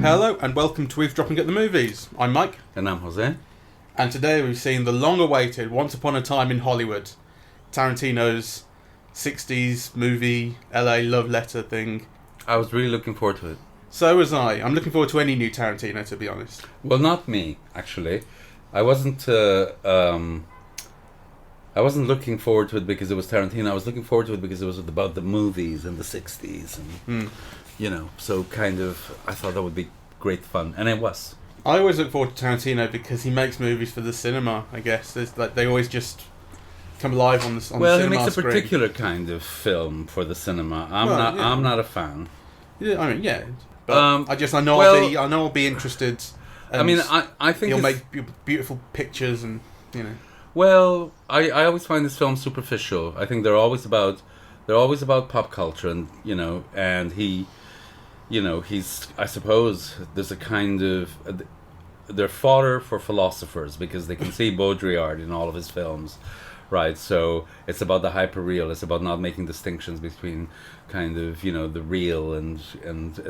Hello and welcome to Eavesdropping at the Movies. I'm Mike. And I'm José. And today we've seen the long-awaited Once Upon a Time in Hollywood, Tarantino's 60s movie LA love letter thing. I was really looking forward to it. So was I. I'm looking forward to any new Tarantino, to be honest. Well, not me, actually. I wasn't looking forward to it because it was Tarantino. I was looking forward to it because it was about the movies and the 60s. And, so kind of, I thought that would be great fun. And it was. I always look forward to Tarantino because he makes movies for the cinema, I guess. They always just come alive on the cinema screen. Well, he makes a screen. particular kind of film for the cinema. I'm not a fan. Yeah, I mean, yeah. But I know I'll be interested. I mean, I think he'll make beautiful pictures and, Well, I always find this film superficial. I think they're always about pop culture and he's, I suppose, there's a kind of, they're fodder for philosophers because they can see Baudrillard in all of his films, right? So it's about the hyper-real, it's about not making distinctions between kind of, the real and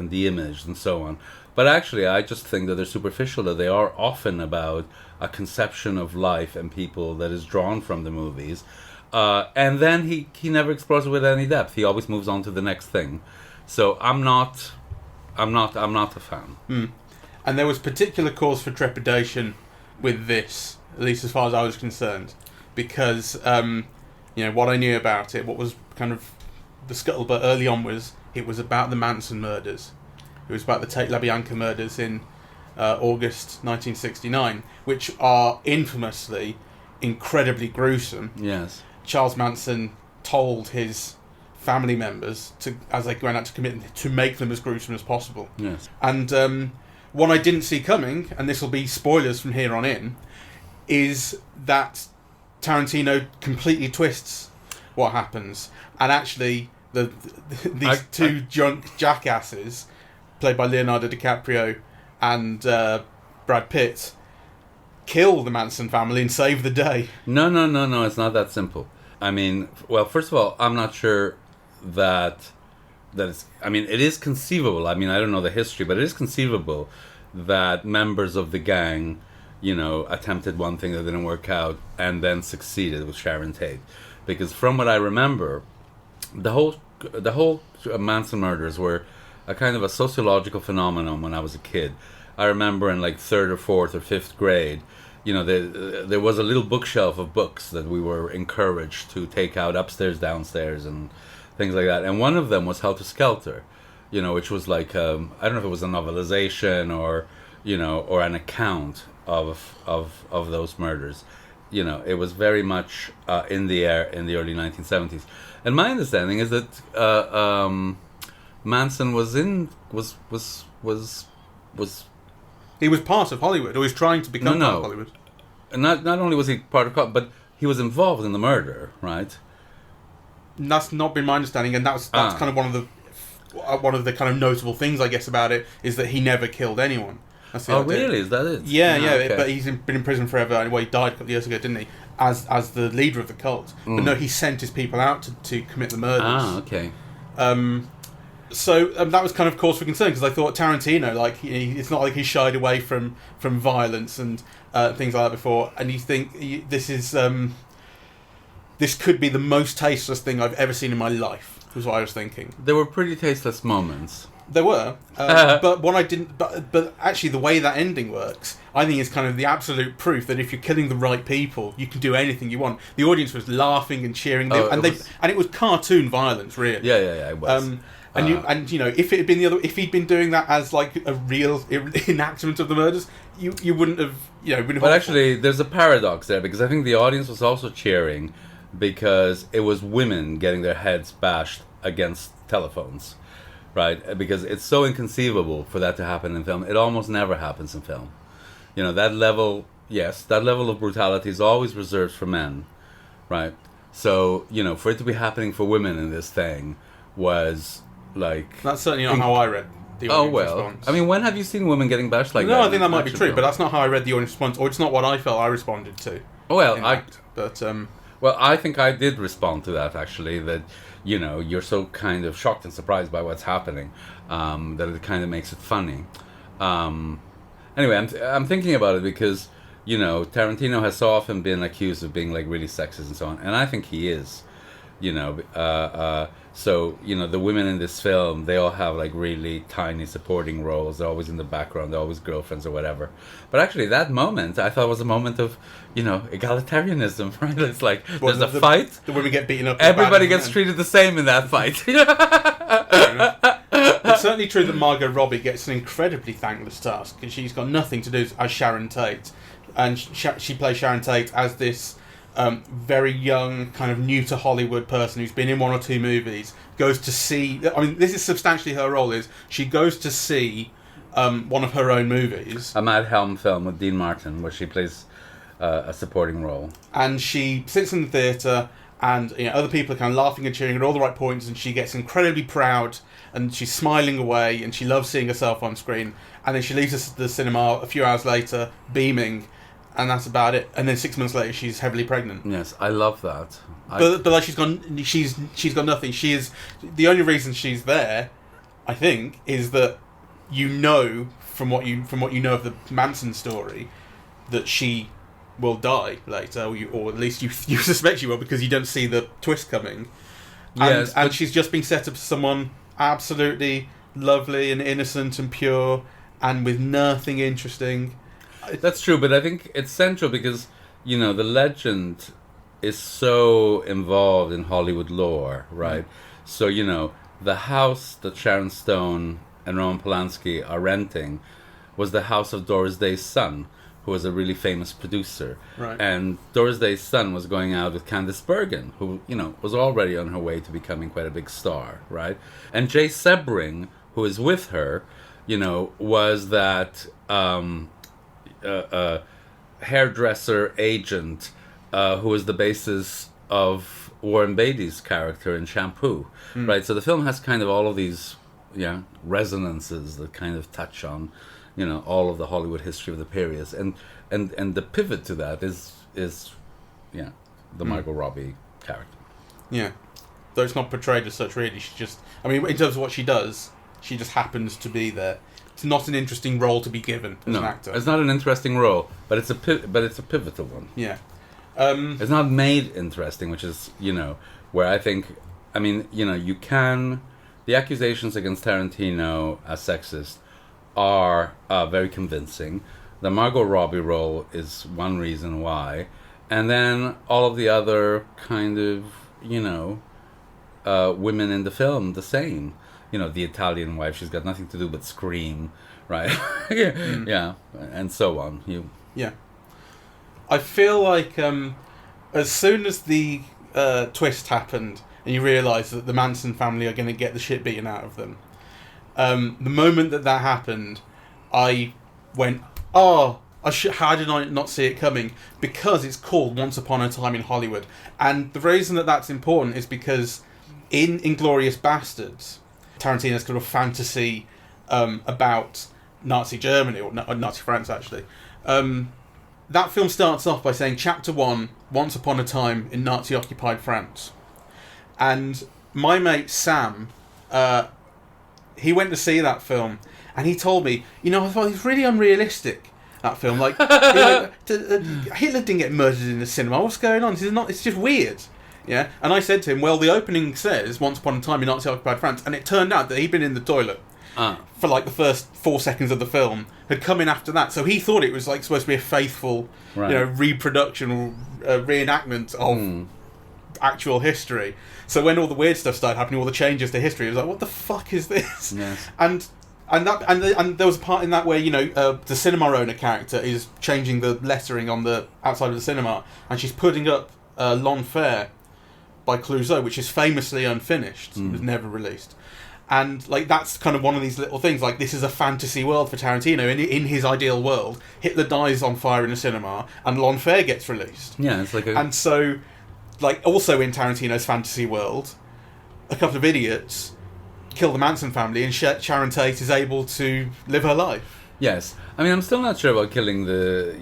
the image and so on. But actually, I just think that they're superficial, that they are often about a conception of life and people that is drawn from the movies. And then he never explores it with any depth. He always moves on to the next thing. So I'm not a fan. And there was particular cause for trepidation with this, at least as far as I was concerned, because what I knew about it, what was kind of the scuttlebutt early on was it was about the Manson murders. It was about the Tate LaBianca murders in August 1969, which are infamously incredibly gruesome. Yes. Charles Manson told his family members as they went out to commit them, to make them as gruesome as possible. Yes. And what I didn't see coming, and this will be spoilers from here on in, is that Tarantino completely twists what happens, and actually these two drunk jackasses, played by Leonardo DiCaprio and Brad Pitt, kill the Manson family and save the day. No, it's not that simple. I mean, well, first of all, I'm not sure that it's, I mean, it is conceivable. I mean, I don't know the history, but it is conceivable that members of the gang, attempted one thing that didn't work out and then succeeded with Sharon Tate. Because from what I remember, the whole Manson murders were a kind of a sociological phenomenon when I was a kid. I remember in like 3rd or 4th or 5th grade, there was a little bookshelf of books that we were encouraged to take out upstairs, downstairs, and things like that. And one of them was Helter Skelter, which was like, I don't know if it was a novelization or an account of those murders. It was very much in the air in the early 1970s. And my understanding is that Manson was he was part of Hollywood, or he was trying to become part of Hollywood. Not only was he part of, but he was involved in the murder, right? And that's not been my understanding, and that's kind of one of the kind of notable things, I guess, about it is that he never killed anyone. Oh, really? Is that it? Yeah, okay. But he's been in prison forever. Well, he died a couple of years ago, didn't he? As the leader of the cult. But no, he sent his people out to commit the murders. Ah, okay. So that was kind of cause for concern, because I thought Tarantino, it's not like he shied away from violence and things like that before, and you think this could be the most tasteless thing I've ever seen in my life, was what I was thinking. There were pretty tasteless moments. There were, but what I didn't. But actually, the way that ending works, I think, is kind of the absolute proof that if you're killing the right people, you can do anything you want. The audience was laughing and cheering, and it was cartoon violence, really. Yeah, it was. If it had been if he'd been doing that as like a real enactment of the murders, you wouldn't have, But actually, there's a paradox there, because I think the audience was also cheering because it was women getting their heads bashed against telephones, right? Because it's so inconceivable for that to happen in film. It almost never happens in film. That level of brutality is always reserved for men, right? So, for it to be happening for women in this thing was like... That's certainly not how I read the audience response. I mean, when have you seen women getting bashed like that? No, I think that might be true, but that's not how I read the audience response, or it's not what I felt I responded to. Well, I think I did respond to that, actually, that, you're so kind of shocked and surprised by what's happening, that it kind of makes it funny. Anyway, I'm thinking about it because, Tarantino has so often been accused of being, like, really sexist and so on, and I think he is, so, the women in this film, they all have, like, really tiny supporting roles. They're always in the background. They're always girlfriends or whatever. But actually, that moment, I thought was a moment of, egalitarianism, right? It's like, there's a fight. The women get beaten up. Everybody gets treated the same in that fight. It's certainly true that Margot Robbie gets an incredibly thankless task, because she's got nothing to do as Sharon Tate. And she plays Sharon Tate as this very young, kind of new to Hollywood person who's been in 1 or 2 movies, goes to see... I mean, this is substantially her role, is she goes to see one of her own movies. A Mad Helm film with Dean Martin, where she plays a supporting role. And she sits in the theatre, and other people are kind of laughing and cheering at all the right points, and she gets incredibly proud, and she's smiling away, and she loves seeing herself on screen. And then she leaves the cinema a few hours later, beaming, and that's about it. And then 6 months later, she's heavily pregnant. Yes, I love that. But like she's got nothing. She is the only reason she's there, I think, is that from what you know of the Manson story, that she will die later, or at least you suspect she will, because you don't see the twist coming. Yes, and she's just been set up as someone absolutely lovely and innocent and pure, and with nothing interesting. That's true, but I think it's central because, the legend is so involved in Hollywood lore, right? So, the house that Sharon Stone and Roman Polanski are renting was the house of Doris Day's son, who was a really famous producer. Right. And Doris Day's son was going out with Candice Bergen, who, was already on her way to becoming quite a big star, right? And Jay Sebring, who is with her, was that... hairdresser agent who was the basis of Warren Beatty's character in Shampoo, right? So the film has kind of all of these resonances that kind of touch on all of the Hollywood history of the periods, and the pivot to that is the Margot Robbie character. Yeah, though it's not portrayed as such really. She just, I mean, in terms of what she does, she just happens to be there. It's not an interesting role to be given as an actor. It's not an interesting role, but it's a pivotal one. Yeah. It's not made interesting, which is, where I think, you can... The accusations against Tarantino as sexist are very convincing. The Margot Robbie role is one reason why. And then all of the other kind of, women in the film, the same. The Italian wife, she's got nothing to do but scream, right? Yeah, and so on. Yeah. I feel like as soon as the twist happened and you realise that the Manson family are going to get the shit beaten out of them, the moment that happened, I went, how did I not see it coming? Because it's called Once Upon a Time in Hollywood. And the reason that's important is because in Inglourious Bastards, Tarantino's kind of fantasy about Nazi Germany, or Nazi France actually. That film starts off by saying, Chapter 1, Once Upon a Time in Nazi-occupied France. And my mate Sam, he went to see that film, and he told me, I thought it's really unrealistic, that film. Like, Hitler didn't get murdered in the cinema. What's going on? It's just weird. Yeah, and I said to him, well, the opening says Once Upon a Time in Nazi-occupied France, and it turned out that he'd been in the toilet for like the first 4 seconds of the film, had come in after that, so he thought it was like supposed to be a faithful, reproduction or reenactment of actual history. So when all the weird stuff started happening, all the changes to history, it was like, what the fuck is this? Yes. And there was a part in that where the cinema owner character is changing the lettering on the outside of the cinema, and she's putting up L'Enfer by Clouseau, which is famously unfinished. It was never released. And like that's kind of one of these little things, like this is a fantasy world for Tarantino. In his ideal world, Hitler dies on fire in a cinema and L'Enfer gets released. Yeah, it's like And so, like, also in Tarantino's fantasy world, a couple of idiots kill the Manson family and Sharon Tate is able to live her life. Yes. I mean, I'm still not sure about killing the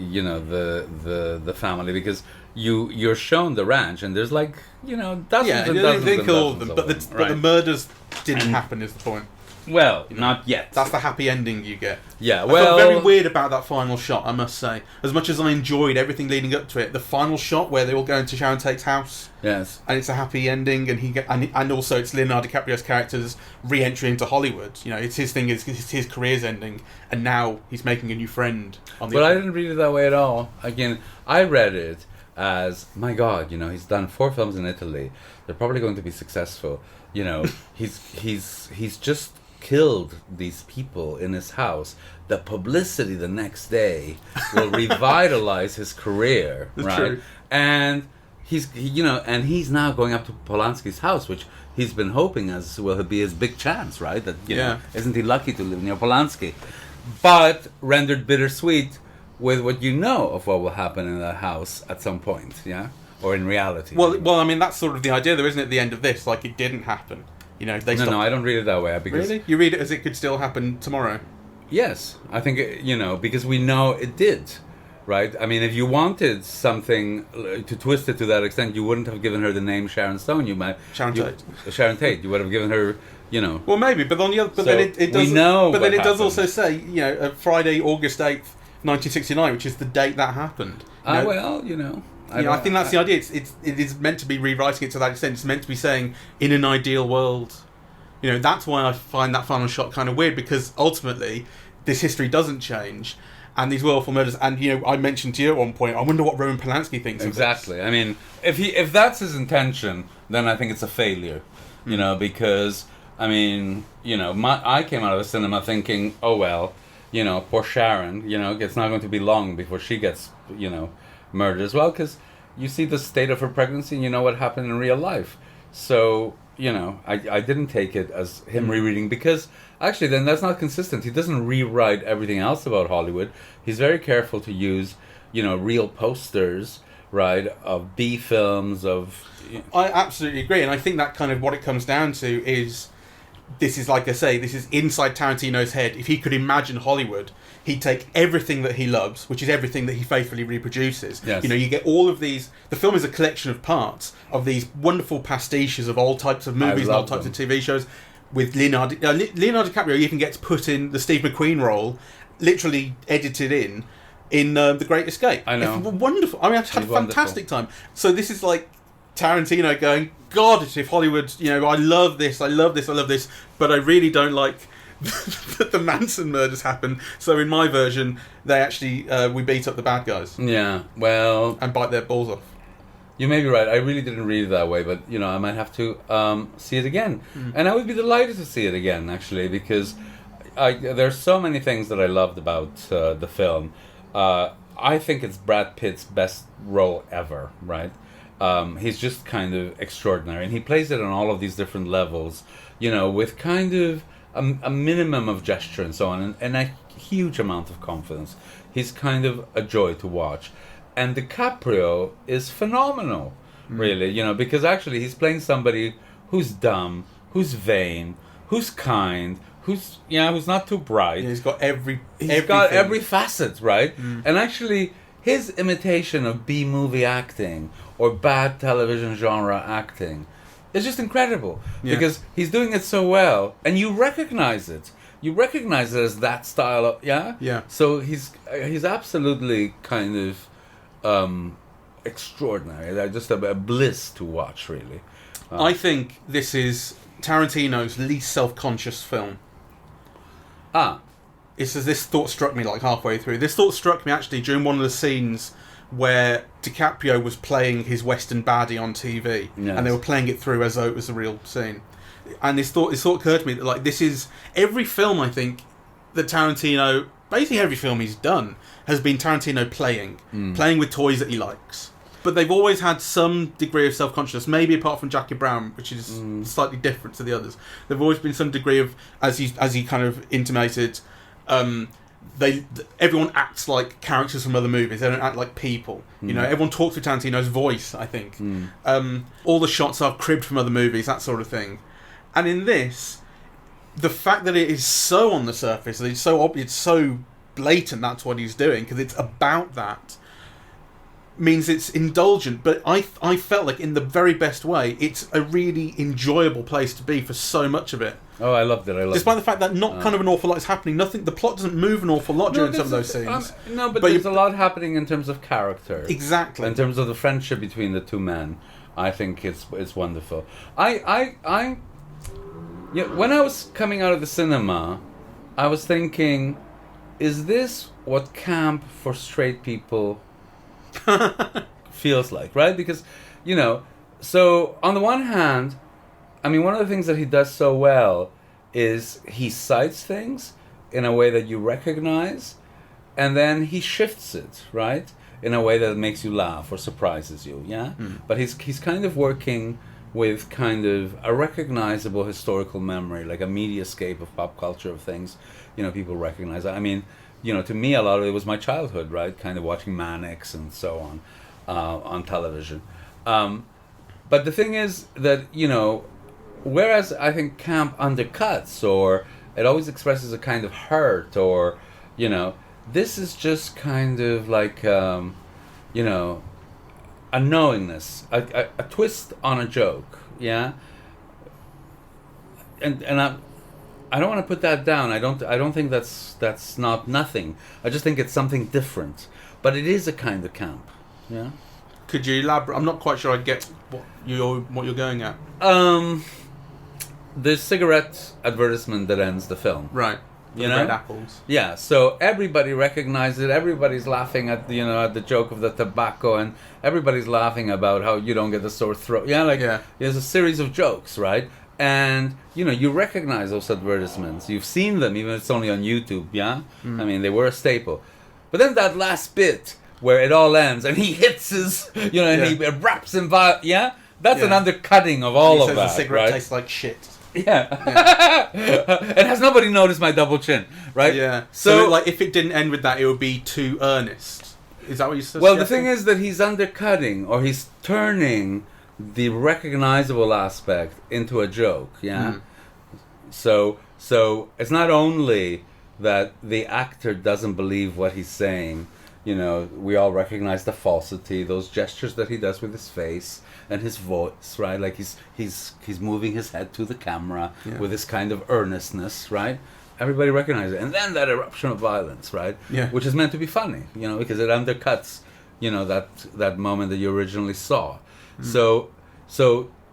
family, because, you're shown the ranch, and there's like, dozens Yeah, and dozens they and kill all of dozens them, but the murders didn't happen. Is the point? Well, not yet. That's the happy ending you get. Yeah, I felt very weird about that final shot, I must say. As much as I enjoyed everything leading up to it, the final shot where they all go into Sharon Tate's house, yes, and it's a happy ending, and also it's Leonardo DiCaprio's character's re-entry into Hollywood. It's his thing, it's his career's ending, and now he's making a new friend. But I didn't read it that way at all. Again, I read it as, my God, he's done 4 films in Italy. They're probably going to be successful. He's just killed these people in his house. The publicity the next day will revitalize his career, right? True. And he's now going up to Polanski's house, which he's been hoping will be his big chance, right? That isn't he lucky to live near Polanski? But rendered bittersweet with what of what will happen in that house at some point, or in reality. Well, I mean that's sort of the idea, though, isn't it? At the end of this, like, it didn't happen. No, I don't read it that way. Because really? You read it as it could still happen tomorrow? Yes, I think, because we know it did, right? I mean, if you wanted something to twist it to that extent, you wouldn't have given her the name Sharon Stone. Sharon Tate. You would have given her, Well, maybe, but on the other, then it does. We know, but then it does also say, Friday, August 8th, 1969, which is the date that happened. I think that's the idea. It is meant to be rewriting it to that extent. It's meant to be saying, in an ideal world. That's why I find that final shot kind of weird, because ultimately this history doesn't change, and these willful murders. And I mentioned to you at one point, I wonder what Roman Polanski thinks exactly. of this. I mean, if that's his intention, then I think it's a failure. Because I mean, I came out of the cinema thinking, oh well, poor Sharon. It's not going to be long before she gets murdered as well, because you see the state of her pregnancy and you know what happened in real life. So I didn't take it as him rereading, because actually then that's not consistent. He doesn't rewrite everything else about Hollywood. He's very careful to use real posters, right, of B films of. I absolutely agree, and I think that kind of what it comes down to is, this is, like I say, this is inside Tarantino's head. If he could imagine Hollywood, he'd take everything that he loves, which is everything that he faithfully reproduces. Yes. You get all of these. The film is a collection of parts of these wonderful pastiches of all types of movies and all types of TV shows. With Leonardo DiCaprio even gets put in the Steve McQueen role, literally edited in The Great Escape. I know. It's wonderful. I mean, I've had a fantastic time. So this is like Tarantino going, God, if Hollywood, I love this, but I really don't like that the Manson murders happen. So in my version, they actually, we beat up the bad guys. Yeah, well. And bite their balls off. You may be right. I really didn't read it that way, but, I might have to see it again. And I would be delighted to see it again, actually, because there's so many things that I loved about the film. I think it's Brad Pitt's best role ever, right? He's just kind of extraordinary, and he plays it on all of these different levels, with kind of a minimum of gesture and so on, and a huge amount of confidence. He's kind of a joy to watch. And DiCaprio is phenomenal, really, because actually he's playing somebody who's dumb, who's vain, who's kind, who's not too bright. Yeah, he's got every facet, right? And actually, his imitation of B-movie acting or bad television genre acting is just incredible, because he's doing it so well, and you recognize it. You recognize it as that style of So he's absolutely kind of extraordinary. Just a bliss to watch, really. I think this is Tarantino's least self-conscious film. This thought struck me like halfway through. This thought struck me actually during one of the scenes where DiCaprio was playing his Western baddie on TV, and they were playing it through as though it was a real scene. And this thought occurred to me that, like, this is every film, I think, that Tarantino, basically every film he's done, has been Tarantino playing with toys that he likes. But they've always had some degree of self-consciousness, maybe apart from Jackie Brown, which is slightly different to the others. There've always been some degree of, as he kind of intimated, everyone acts like characters from other movies. They don't act like people. Everyone talks with Tarantino's voice, I think. All the shots are cribbed from other movies, that sort of thing. And in this, the fact that it is so on the surface, that it's so obvious, so blatant that's what he's doing, because it's about that, means it's indulgent, but I felt like in the very best way, it's a really enjoyable place to be for so much of it. Oh, I loved it. Despite the fact that not kind of an awful lot is happening, the plot doesn't move an awful lot during some of those scenes. But there's a lot happening in terms of character. Exactly. In terms of the friendship between the two men, I think it's wonderful. When I was coming out of the cinema, I was thinking, is this what camp for straight people feels like, right? Because, so on the one hand, I mean, one of the things that he does so well is he cites things in a way that you recognize, and then he shifts it, right? In a way that makes you laugh or surprises you, yeah? But he's kind of working with kind of a recognizable historical memory, like a mediascape of pop culture of things, people recognize. I mean, to me, a lot of it was my childhood, right? Kind of watching Mannix and so on television. But the thing is that, whereas I think camp undercuts, or it always expresses a kind of hurt, or, this is just kind of like, a knowingness, a twist on a joke, yeah? And I don't want to put that down. I don't think that's not nothing. I just think it's something different. But it is a kind of camp, yeah? Could you elaborate? I'm not quite sure I get what you're going at. The cigarette advertisement that ends the film. Right. Red apples. Yeah, so everybody recognizes it. Everybody's laughing at at the joke of the tobacco, and everybody's laughing about how you don't get the sore throat. There's a series of jokes, right? And you recognize those advertisements. You've seen them, even if it's only on YouTube. Yeah, I mean, they were a staple. But then that last bit where it all ends, and he hits his, and he wraps him. That's an undercutting of all of that. The cigarette right? tastes like shit. Yeah. And has nobody noticed my double chin, right? Yeah. So like, if it didn't end with that, it would be too earnest. Is that what you're suggesting? Well, the thing is that he's undercutting, or he's turning the recognizable aspect into a joke, yeah? So it's not only that the actor doesn't believe what he's saying, we all recognize the falsity, those gestures that he does with his face and his voice, right? Like he's moving his head to the camera with this kind of earnestness, right? Everybody recognizes it. And then that eruption of violence, right? Yeah. Which is meant to be funny, because it undercuts, that moment that you originally saw. So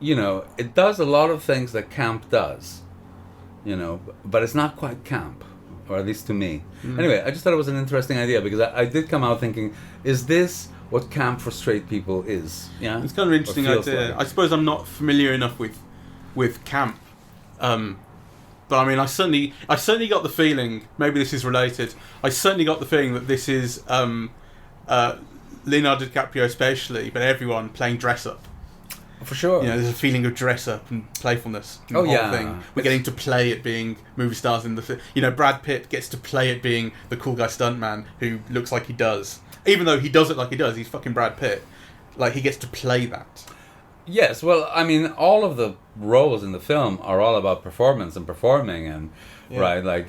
it does a lot of things that camp does, but it's not quite camp, or at least to me. Anyway, I just thought it was an interesting idea, because I did come out thinking, is this what camp for straight people is? Yeah, it's kind of an interesting idea. Like. I suppose I'm not familiar enough with camp, but I mean, I certainly got the feeling. Maybe this is related. I certainly got the feeling that this is Leonardo DiCaprio, especially, but everyone playing dress up. For sure. There's a feeling of dress up and playfulness in the whole thing. We're getting to play at being movie stars in the Brad Pitt gets to play at being the cool guy stuntman who looks like he does. Even though he does it like he does, he's fucking Brad Pitt. Like, he gets to play that. Yes, well, I mean, all of the roles in the film are all about performance and performing, and right, like,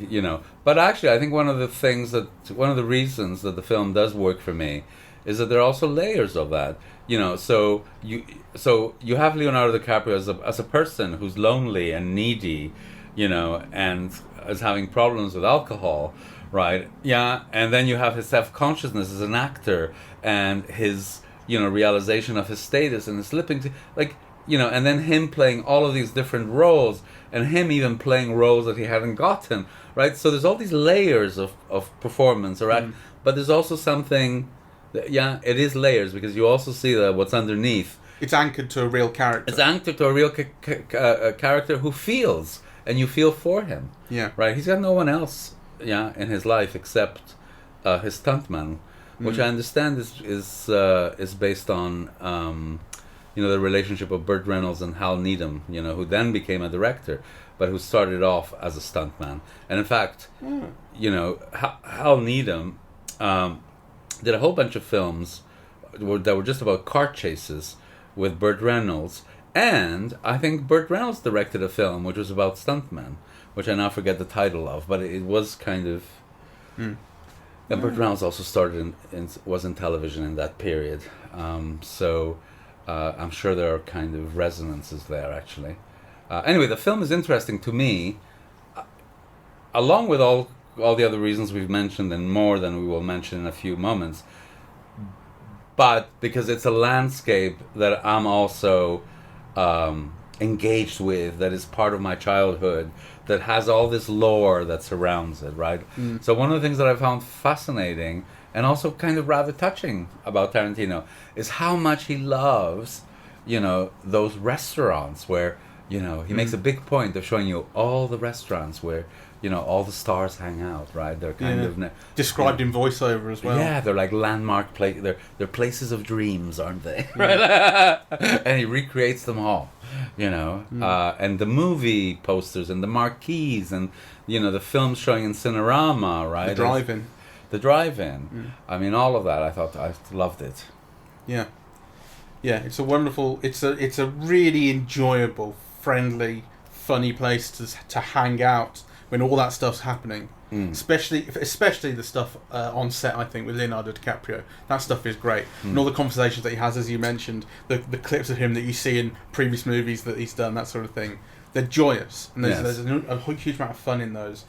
But actually, I think one of the reasons that the film does work for me is that there are also layers of that. So you have Leonardo DiCaprio as a person who's lonely and needy, and is having problems with alcohol, right? Yeah, and then you have his self-consciousness as an actor, and his realization of his status and his slipping to, and then him playing all of these different roles, and him even playing roles that he hadn't gotten, right? So there's all these layers of performance, right? But there's also something. Yeah, it is layers, because you also see that what's underneath. It's anchored to a real character. It's anchored to a real character who feels, and you feel for him. Yeah. Right? He's got no one else, in his life except his stuntman, which I understand is based on, the relationship of Burt Reynolds and Hal Needham, who then became a director, but who started off as a stuntman. And in fact, Hal Needham did a whole bunch of films that were just about car chases with Burt Reynolds, and I think Burt Reynolds directed a film which was about stuntmen, which I now forget the title of, but it was kind of And Burt Reynolds also started was in television in that period, so I'm sure there are kind of resonances there actually. Anyway, the film is interesting to me, along with all the other reasons we've mentioned and more than we will mention in a few moments. But because it's a landscape that I'm also engaged with, that is part of my childhood, that has all this lore that surrounds it, right? So one of the things that I found fascinating and also kind of rather touching about Tarantino is how much he loves, those restaurants where, he makes a big point of showing you all the restaurants where, all the stars hang out, right? They're kind of described in voiceover as well. Yeah, they're like landmark they're places of dreams, aren't they? Right? And he recreates them all, and the movie posters and the marquees and the films showing in Cinerama, right? The drive-in. I mean, all of that. I loved it. Yeah, it's a wonderful. It's a really enjoyable, friendly, funny place to hang out when all that stuff's happening, especially the stuff on set. I think with Leonardo DiCaprio, that stuff is great, and all the conversations that he has, as you mentioned, the clips of him that you see in previous movies that he's done, that sort of thing. They're joyous, and there's a huge amount of fun in those.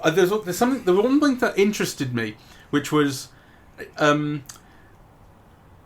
There's something. The one thing that interested me, which was, a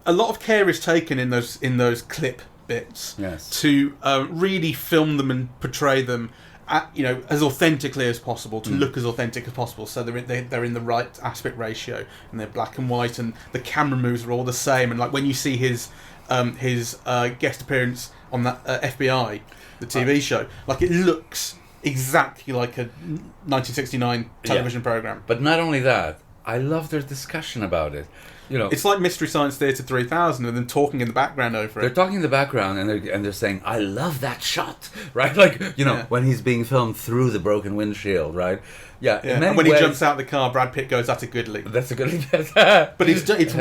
lot of care is taken in those clip bits to really film them and portray them as authentically as possible, to look as authentic as possible, so they're in the right aspect ratio, and they're black and white, and the camera moves are all the same, and like when you see his guest appearance on that FBI, the TV show, like it looks exactly like a 1969 television program. But not only that, I love their discussion about it. It's like Mystery Science Theater 3000, and then talking in the background over it. They're talking in the background, and they're saying, "I love that shot," right? Like when he's being filmed through the broken windshield, right? Yeah. And when he jumps out of the car, Brad Pitt goes, "That's a goodly." That's a goodly. But it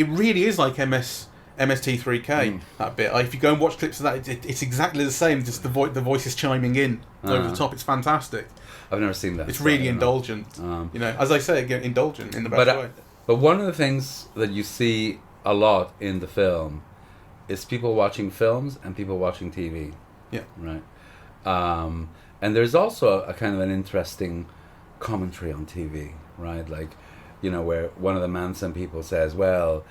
really is like MST3K, that bit. If you go and watch clips of that, it's exactly the same. Just the voice is chiming in over the top. It's fantastic. I've never seen that. It's really indulgent. As I say again, indulgent in the best way. But one of the things that you see a lot in the film is people watching films and people watching TV. Yeah. Right. And there's also a kind of an interesting commentary on TV, right? Like, where one of the Manson people says, well,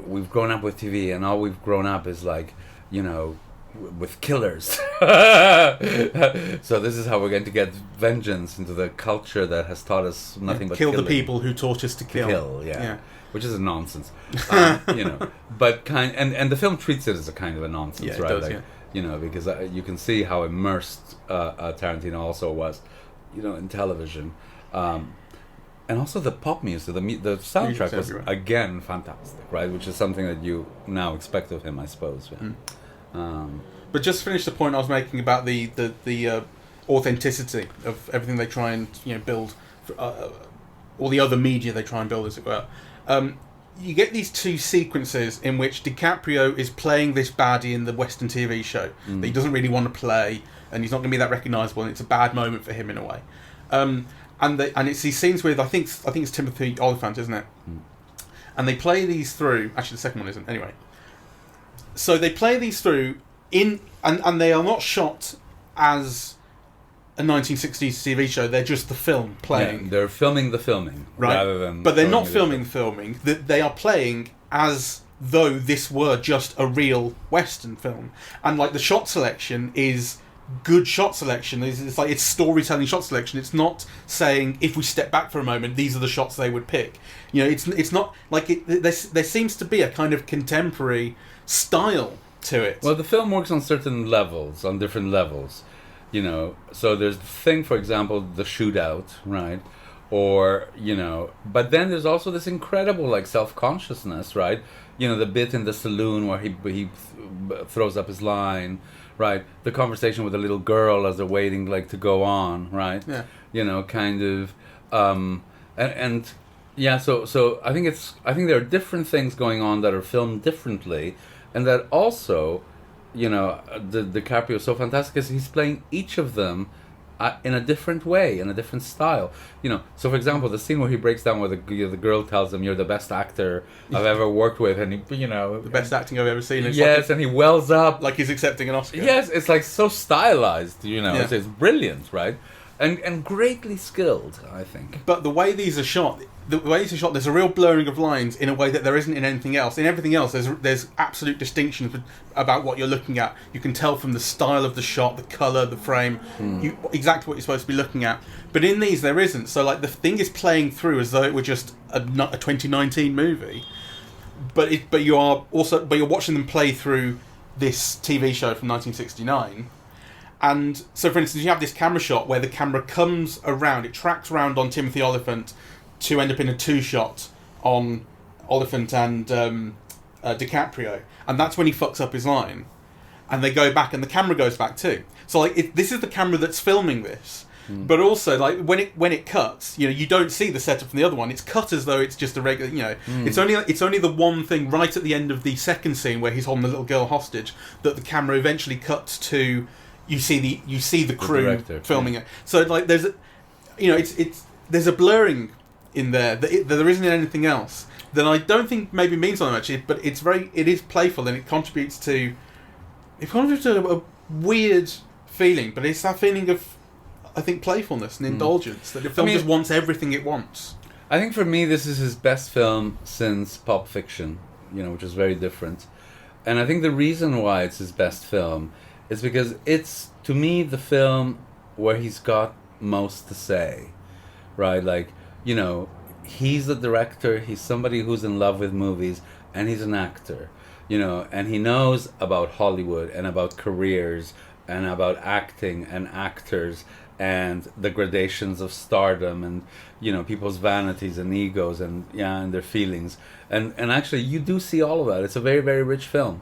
we've grown up with TV, and all we've grown up is like, with killers. So this is how we're going to get vengeance into the culture that has taught us nothing but kill killing. The people who taught us to kill. Yeah. Which is a nonsense. But and the film treats it as a kind of a nonsense, right? It does, because you can see how immersed Tarantino also was, in television. And also the pop music, the soundtrack was again fantastic, right? Which is something that you now expect of him, I suppose. Yeah. But just to finish the point I was making about the authenticity of everything they try and build, all the other media they try and build, as it were. You get these two sequences in which DiCaprio is playing this baddie in the Western TV show that he doesn't really want to play, and he's not going to be that recognisable, and it's a bad moment for him in a way. And it's these scenes with I think it's Timothy Olyphant, isn't it? And they play these through. Actually, the second one isn't. Anyway, so they play these through and they are not shot as a 1960s TV show. They're just the film playing. Yeah, they're filming the filming, right? Rather than. But they're not filming the filming. They are playing as though this were just a real Western film, and like the shot selection is good shot selection. It's like it's storytelling shot selection. It's not saying if we step back for a moment, these are the shots they would pick. It's not like there seems to be a kind of contemporary style to it. Well, the film works on certain levels, on different levels. So there's the thing, for example, the shootout, right? Or, but then there's also this incredible, like, self-consciousness, right? The bit in the saloon where he throws up his line, right? The conversation with the little girl as they're waiting, like, to go on, right? Yeah. Kind of, and yeah, so I think there are different things going on that are filmed differently, and that also, the DiCaprio is so fantastic because he's playing each of them in a different way, in a different style. So for example, the scene where he breaks down where the girl tells him, "You're the best actor I've ever worked with," and the best acting I've ever seen. It's yes, and he wells up like he's accepting an Oscar. Yes, it's like so stylized. It's brilliant, right? And greatly skilled, I think. But the way these are shot, there's a real blurring of lines in a way that there isn't in anything else. In everything else, there's absolute distinctions about what you're looking at. You can tell from the style of the shot, the colour, the frame, exactly what you're supposed to be looking at. But in these, there isn't. So like the thing is playing through as though it were just a 2019 movie. But you're watching them play through this TV show from 1969. And so, for instance, you have this camera shot where the camera comes around, it tracks around on Timothy Olyphant to end up in a two-shot on Olyphant and DiCaprio. And that's when he fucks up his line. And they go back, and the camera goes back too. So, like, this is the camera that's filming this. But also, like, when it cuts, you don't see the setup from the other one. It's cut as though it's just a regular, It's only the one thing right at the end of the second scene where he's holding the little girl hostage that the camera eventually cuts to. You see the crew director, filming it. So like there's there's a blurring in there that there isn't in anything else. That I don't think maybe means something much, but it is playful and it contributes to a weird feeling. But it's that feeling of, I think, playfulness and indulgence that the film just wants everything it wants. I think for me this is his best film since Pulp Fiction, which is very different. And I think the reason why it's his best film is because it's, to me, the film where he's got most to say, right? Like, he's a director, he's somebody who's in love with movies, and he's an actor, and he knows about Hollywood and about careers and about acting and actors and the gradations of stardom and, people's vanities and egos and their feelings. And actually, you do see all of that. It's a very, very rich film,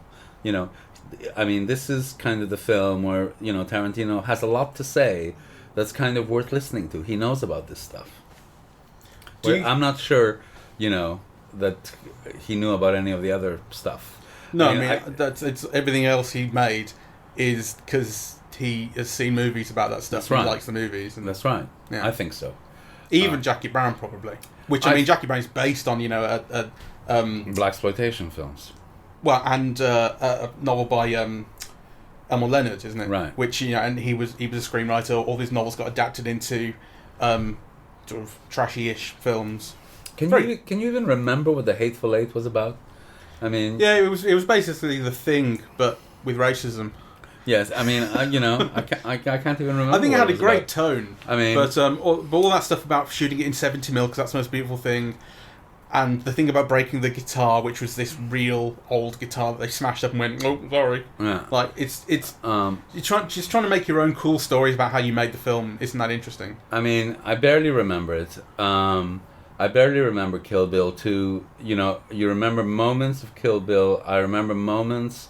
I mean, this is kind of the film where, Tarantino has a lot to say that's kind of worth listening to. He knows about this stuff. I'm not sure, that he knew about any of the other stuff. No, it's everything else he made is because he has seen movies about that stuff and he likes the movies. And, that's right. Yeah. I think so. Even Jackie Brown, probably. Which, Jackie Brown's based on, blaxploitation films. Well, and a novel by Elmore Leonard, isn't it? Right. Which and he was a screenwriter. All these novels got adapted into sort of trashy-ish films. Can you even remember what The Hateful Eight was about? I mean, yeah, it was basically The Thing, but with racism. Yes, I mean, I can't even remember. I think it had a great tone. I mean, but all that stuff about shooting it in 70mm because that's the most beautiful thing. And the thing about breaking the guitar, which was this real old guitar that they smashed up and went, oh, sorry. Yeah. Like, you're trying to make your own cool stories about how you made the film. Isn't that interesting? I mean, I barely remember it. I barely remember Kill Bill 2. You remember moments of Kill Bill. I remember moments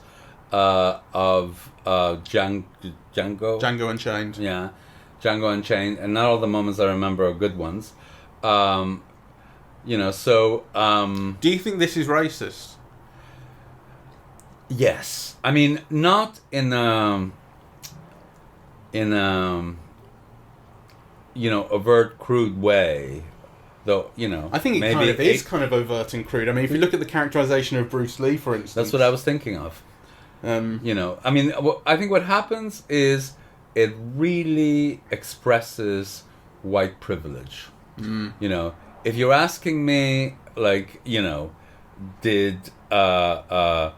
of Django. Django Unchained. Yeah, Django Unchained. And not all the moments I remember are good ones. Do you think this is racist? Yes. I mean, not in overt, crude way, though. I think it kind of is kind of overt and crude. I mean, if you look at the characterization of Bruce Lee, for instance, that's what I was thinking of. I mean, I think what happens is it really expresses white privilege. If you're asking me, like, did Quentin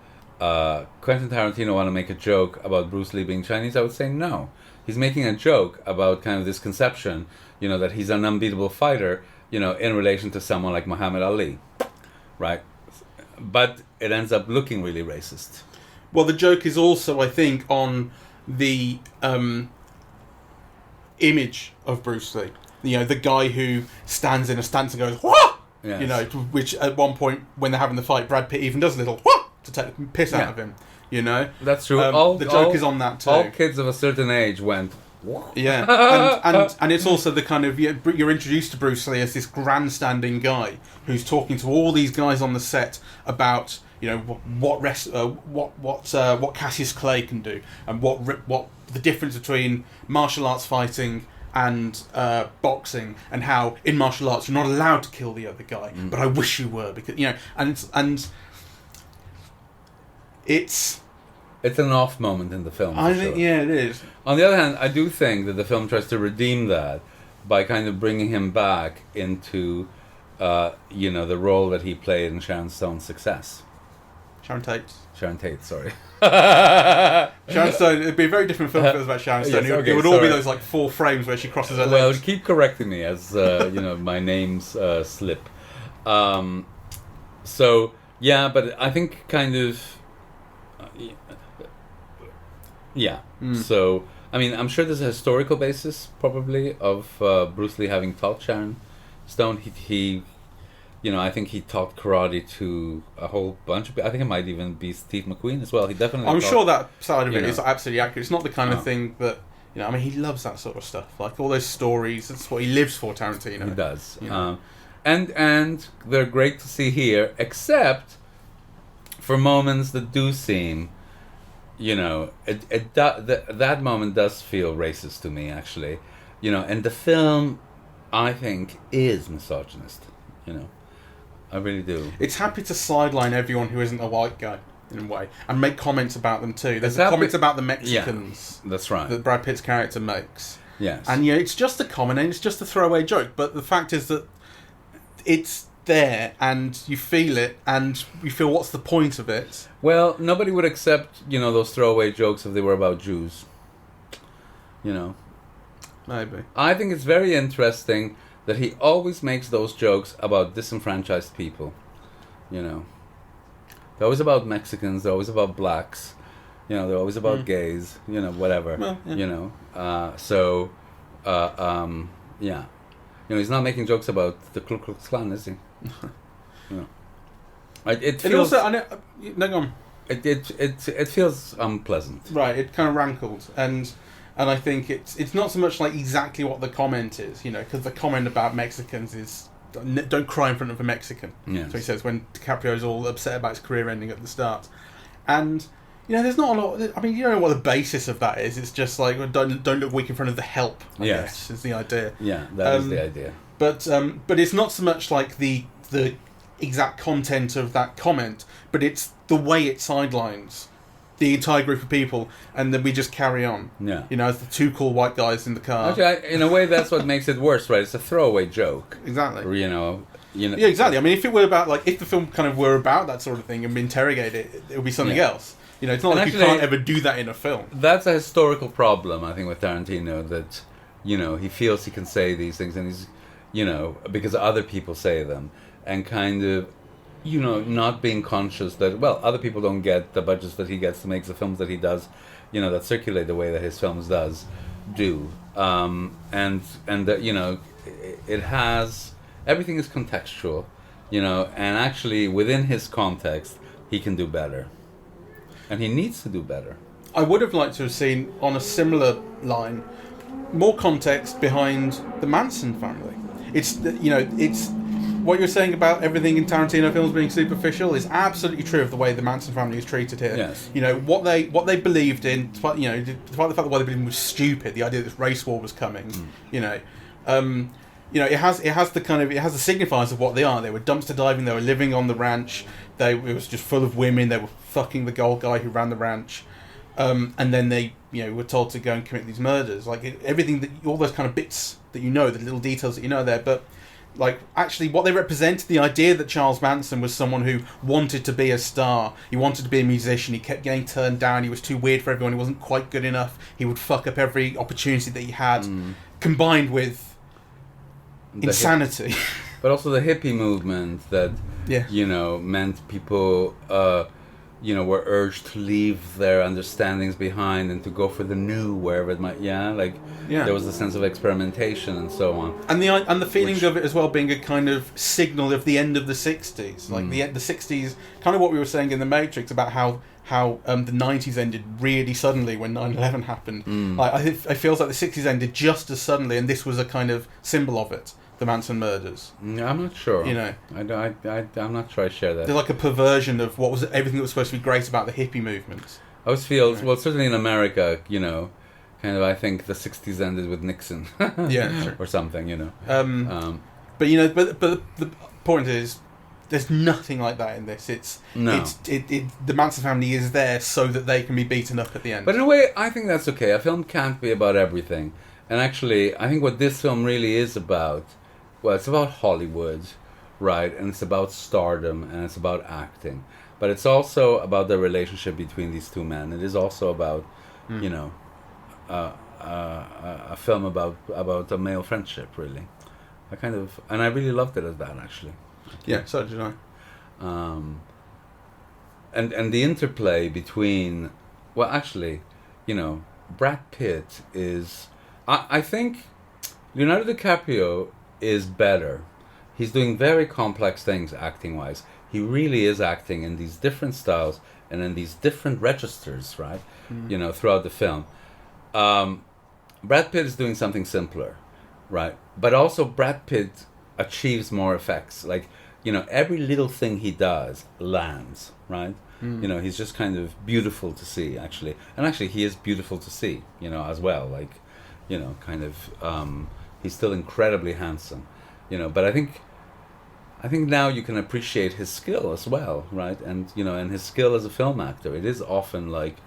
Tarantino want to make a joke about Bruce Lee being Chinese, I would say no. He's making a joke about kind of this conception, that he's an unbeatable fighter, in relation to someone like Muhammad Ali, right? But it ends up looking really racist. Well, the joke is also, I think, on the image of Bruce Lee. The guy who stands in a stance and goes, "Whoa!" Yes. Which at one point when they're having the fight, Brad Pitt even does a little "Whoa!" to take the piss out of him. That's true. The joke is on that too. All kids of a certain age went, "What?" Yeah, and it's also the kind of you're introduced to Bruce Lee as this grandstanding guy who's talking to all these guys on the set about what Cassius Clay can do and what the difference between martial arts fighting and boxing, and how in martial arts you're not allowed to kill the other guy, but I wish you were, because it's an off moment in the film. I think, yeah, it is. On the other hand, I do think that the film tries to redeem that by kind of bringing him back into, the role that he played in Sharon Stone's success. Sharon Tate, sorry. Sharon Stone, it'd be a very different film if it was about Sharon Stone. Yes, okay, it would all be those like 4 frames where she crosses her legs. Well, keep correcting me as, my names slip. So, yeah, but I think kind of... Yeah. So, I mean, I'm sure there's a historical basis, probably, of Bruce Lee having taught Sharon Stone. He I think he taught karate to a whole bunch of people. I think it might even be Steve McQueen as well. He definitely I'm sure that side of it is absolutely accurate. It's not the kind of thing that... I mean, he loves that sort of stuff. Like, all those stories, that's what he lives for, Tarantino. He does. And they're great to see here, except for moments that do seem... that moment does feel racist to me, actually. And the film, I think, is misogynist. I really do. It's happy to sideline everyone who isn't a white guy, in a way, and make comments about them too. There's comments about the Mexicans. Yeah, that's right. That Brad Pitt's character makes. Yes. And it's just a comment, and it's just a throwaway joke, but the fact is that it's there, and you feel it, and you feel, what's the point of it? Well, nobody would accept, those throwaway jokes if they were about Jews. Maybe. I think it's very interesting that he always makes those jokes about disenfranchised people. They're always about Mexicans, they're always about blacks, they're always about gays, whatever. Well, yeah. Yeah. He's not making jokes about the Ku Klux Klan, is he? It feels... And also, I know... No, go on. It feels unpleasant. Right, it kind of rankled, and I think it's not so much like exactly what the comment is, because the comment about Mexicans is don't cry in front of a Mexican. Yes. So he says when DiCaprio's all upset about his career ending at the start, and there's not a lot. I mean, you don't know what the basis of that is. It's just like don't look weak in front of the help. I guess is the idea. Yeah, that is the idea. But it's not so much like the exact content of that comment, but it's the way it sidelines the entire group of people, and then we just carry on. Yeah. As the 2 cool white guys in the car. Actually, in a way, that's what makes it worse, right? It's a throwaway joke. Exactly. Or, Yeah, exactly. I mean, if it were about, like, if the film kind of were about that sort of thing and interrogate it, it would be something else. It's not like you can't ever do that in a film. That's a historical problem, I think, with Tarantino, that, he feels he can say these things, and he's, because other people say them, and kind of, not being conscious that, well, other people don't get the budgets that he gets to make the films that he does, that circulate the way that his films do. And that, it has, everything is contextual, and actually within his context, he can do better. And he needs to do better. I would have liked to have seen, on a similar line, more context behind the Manson family. It's what you're saying about everything in Tarantino films being superficial is absolutely true of the way the Manson family is treated here. Yes. What they believed in, despite the fact that what they believed in was stupid, the idea that this race war was coming. It has the signifiers of what they are. They were dumpster diving. They were living on the ranch. It was just full of women. They were fucking the old guy who ran the ranch, and then they were told to go and commit these murders. Like everything all those kind of bits that the little details that there, but. Like, actually, what they represented, the idea that Charles Manson was someone who wanted to be a star, he wanted to be a musician, he kept getting turned down, he was too weird for everyone, he wasn't quite good enough, he would fuck up every opportunity that he had, combined with insanity. But also the hippie movement that, meant people, were urged to leave their understandings behind and to go for the new wherever it might. There was a sense of experimentation and so on. And the feeling of it as well being a kind of signal of the end of the 60s, like the 60s, kind of what we were saying in The Matrix about how the 90s ended really suddenly when 9/11 happened. It feels like the 60s ended just as suddenly, and this was a kind of symbol of it. The Manson murders. I'm not sure. I'm not sure I share that. They're like a perversion of what was everything that was supposed to be great about the hippie movement. I always feel, well, certainly in America, kind of, I think the 60s ended with Nixon. Yeah, sure. Or something, you know. But you know, but the point is, there's nothing like that in this. No. The Manson family is there so that they can be beaten up at the end. But in a way, I think that's okay. A film can't be about everything. And actually, I think what this film really is about, well, it's about Hollywood, right? And it's about stardom, and it's about acting. But it's also about the relationship between these two men. It is also about, you know, a film about a male friendship, really. And I really loved it as that, actually. Yeah, so did I. And the interplay between, well, actually, you know, Brad Pitt is, I think Leonardo DiCaprio is better. He's doing very complex things acting-wise. He really is acting in these different styles and in these different registers, right? You know, throughout the film. Brad Pitt is doing something simpler, right? But also Brad Pitt achieves more effects. Like, you know, every little thing he does lands, right? You know, he's just kind of beautiful to see, actually. And actually, he is beautiful to see, you know, as well. Like, you know, kind of, he's still incredibly handsome, you know. But I think now you can appreciate his skill as well, right? And, you know, and his skill as a film actor. It is often like,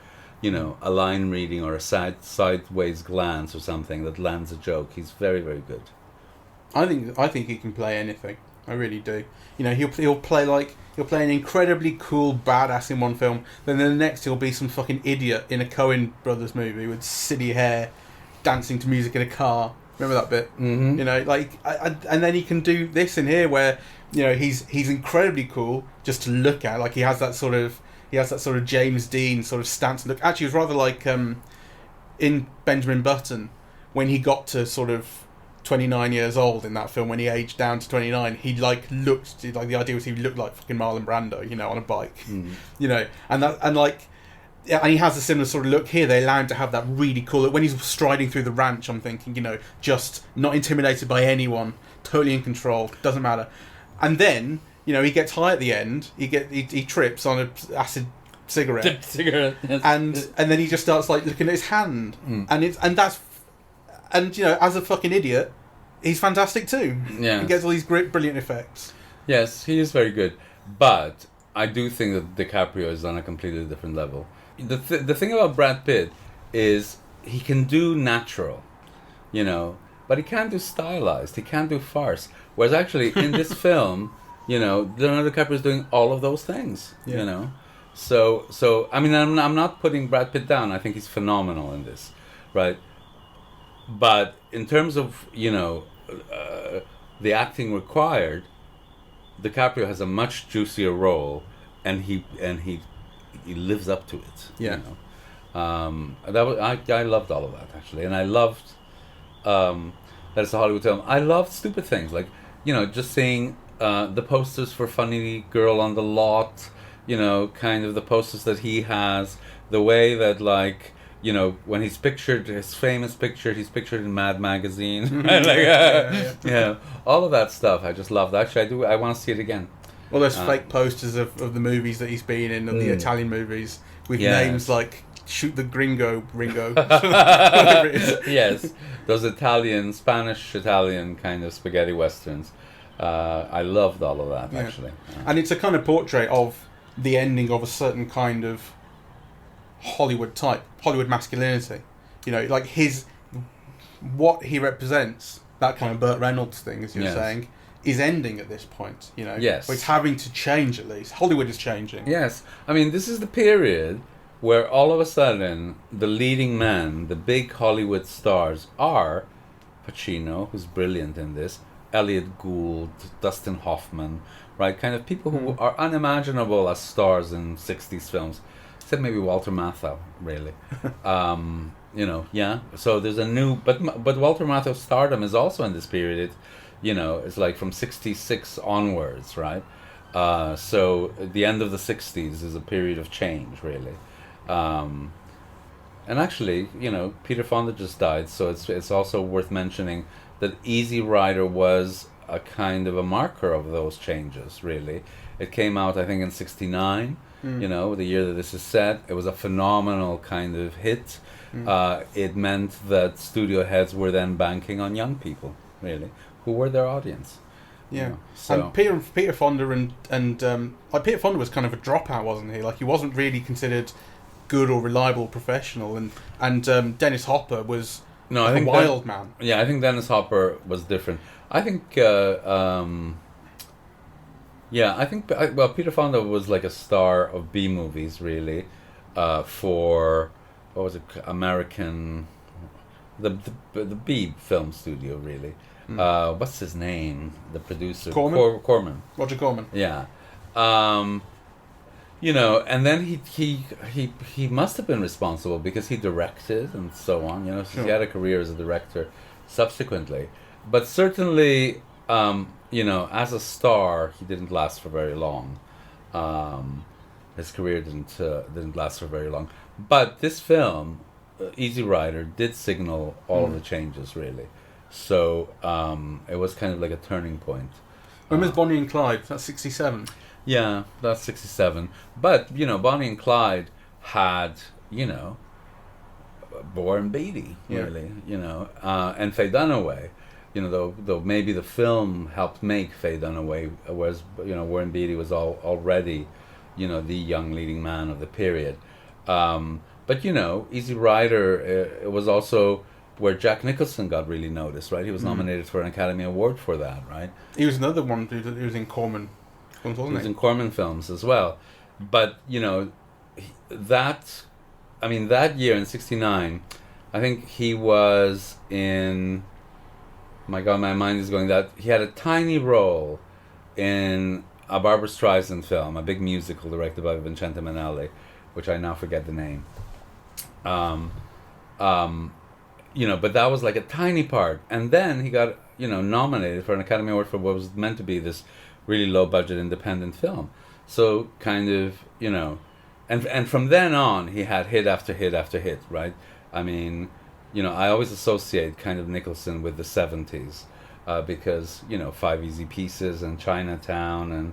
you know, a line reading or a sideways glance or something that lands a joke. He's very, very good. I think he can play anything. I really do. You know, he'll play an incredibly cool badass in one film, then the next he'll be some fucking idiot in a Coen Brothers movie with silly hair, dancing to music in a car. Remember that bit? Mm-hmm. You know, like, and then he can do this in here where, you know, he's incredibly cool just to look at. Like, he has that sort of James Dean sort of stance and look. Actually, it was rather like in Benjamin Button, when he got to sort of 29 years old in that film, when he aged down to 29, he the idea was he looked like fucking Marlon Brando, you know, on a bike, you know, and he has a similar sort of look here. They allow him to have that really cool look when he's striding through the ranch. I'm thinking, you know, just not intimidated by anyone, totally in control, doesn't matter. And then, you know, he gets high at the end. He trips on an acid cigarette, Yes. and then he just starts like looking at his hand, and you know, as a fucking idiot, he's fantastic too. Yeah, he gets all these great, brilliant effects. Yes, he is very good, but I do think that DiCaprio is on a completely different level. The thing about Brad Pitt is he can do natural, you know, but he can't do stylized. He can't do farce. Whereas actually in this film, you know, Leonardo DiCaprio is doing all of those things. Yeah. You know, so I mean, I'm not putting Brad Pitt down. I think he's phenomenal in this, right? But in terms of, you know, the acting required, DiCaprio has a much juicier role, and he lives up to it. Yeah. You know? I loved all of that, actually, and I loved that it's a Hollywood film. I loved stupid things like, you know, just seeing the posters for Funny Girl on the Lot, you know, kind of the posters that he has, the way that, like, you know, when he's pictured, his famous picture, he's pictured in Mad Magazine, right? Like, yeah, all of that stuff. I just love that. Actually, I want to see it again. Well, there's fake posters of the movies that he's been in, of the Italian movies, with names like Shoot the Gringo, Ringo, whatever it is. Yes, those Spanish-Italian kind of spaghetti westerns. I loved all of that, actually. And it's a kind of portrait of the ending of a certain kind of Hollywood masculinity. You know, like what he represents, that kind of Burt Reynolds thing, as you're saying, is ending at this point. You know, yes, it's having to change at least. Hollywood is changing. Yes, I mean, this is the period where all of a sudden the leading men, the big Hollywood stars, are Pacino, who's brilliant in this, Elliot Gould, Dustin Hoffman, right? Kind of people who are unimaginable as stars in 60s films. Except maybe Walter Matthau, really. You know, yeah. So there's a new... But Walter Matthau's stardom is also in this period. You know, it's like from 66 onwards, right? So the end of the 60s is a period of change, really. And actually, you know, Peter Fonda just died, so it's also worth mentioning that Easy Rider was a kind of a marker of those changes, really. It came out, I think, in 69. you know, the year that this is set. It was a phenomenal kind of hit. It meant that studio heads were then banking on young people, really, who were their audience. Yeah, you know, so. and Peter Fonda and like Peter Fonda was kind of a dropout, wasn't he? Like he wasn't really considered good or reliable professional, and Dennis Hopper was a wild man. Yeah, I think Dennis Hopper was different. I think, Peter Fonda was like a star of B movies, really, for what was it, American, the B film studio, really. What's his name? The producer, Corman. Roger Corman. Yeah, you know, and then he must have been responsible because he directed and so on. You know, so he had a career as a director subsequently. But certainly, you know, as a star, he didn't last for very long. His career didn't last for very long. But this film, Easy Rider, did signal all of the changes, really. So it was kind of like a turning point. When was Bonnie and Clyde? That's 1967. Yeah, that's 1967. But, you know, Bonnie and Clyde had, you know, Warren Beatty, really, you know, and Faye Dunaway. You know, though maybe the film helped make Faye Dunaway, whereas, you know, Warren Beatty was already, you know, the young leading man of the period. But, you know, Easy Rider, it was also where Jack Nicholson got really noticed, right? He was nominated for an Academy Award for that, right? He was another one who was in Corman films, wasn't he? He was in Corman films as well. But, you know, that year in 1969, I think he was in... My God, my mind is going that he had a tiny role in a Barbra Streisand film, a big musical directed by Vincente Minnelli, which I now forget the name. You know, but that was like a tiny part, and then he got, you know, nominated for an Academy Award for what was meant to be this really low budget independent film. So kind of, you know, and from then on he had hit after hit after hit, right? I mean, you know, I always associate kind of Nicholson with the 70s because, you know, Five Easy Pieces and Chinatown and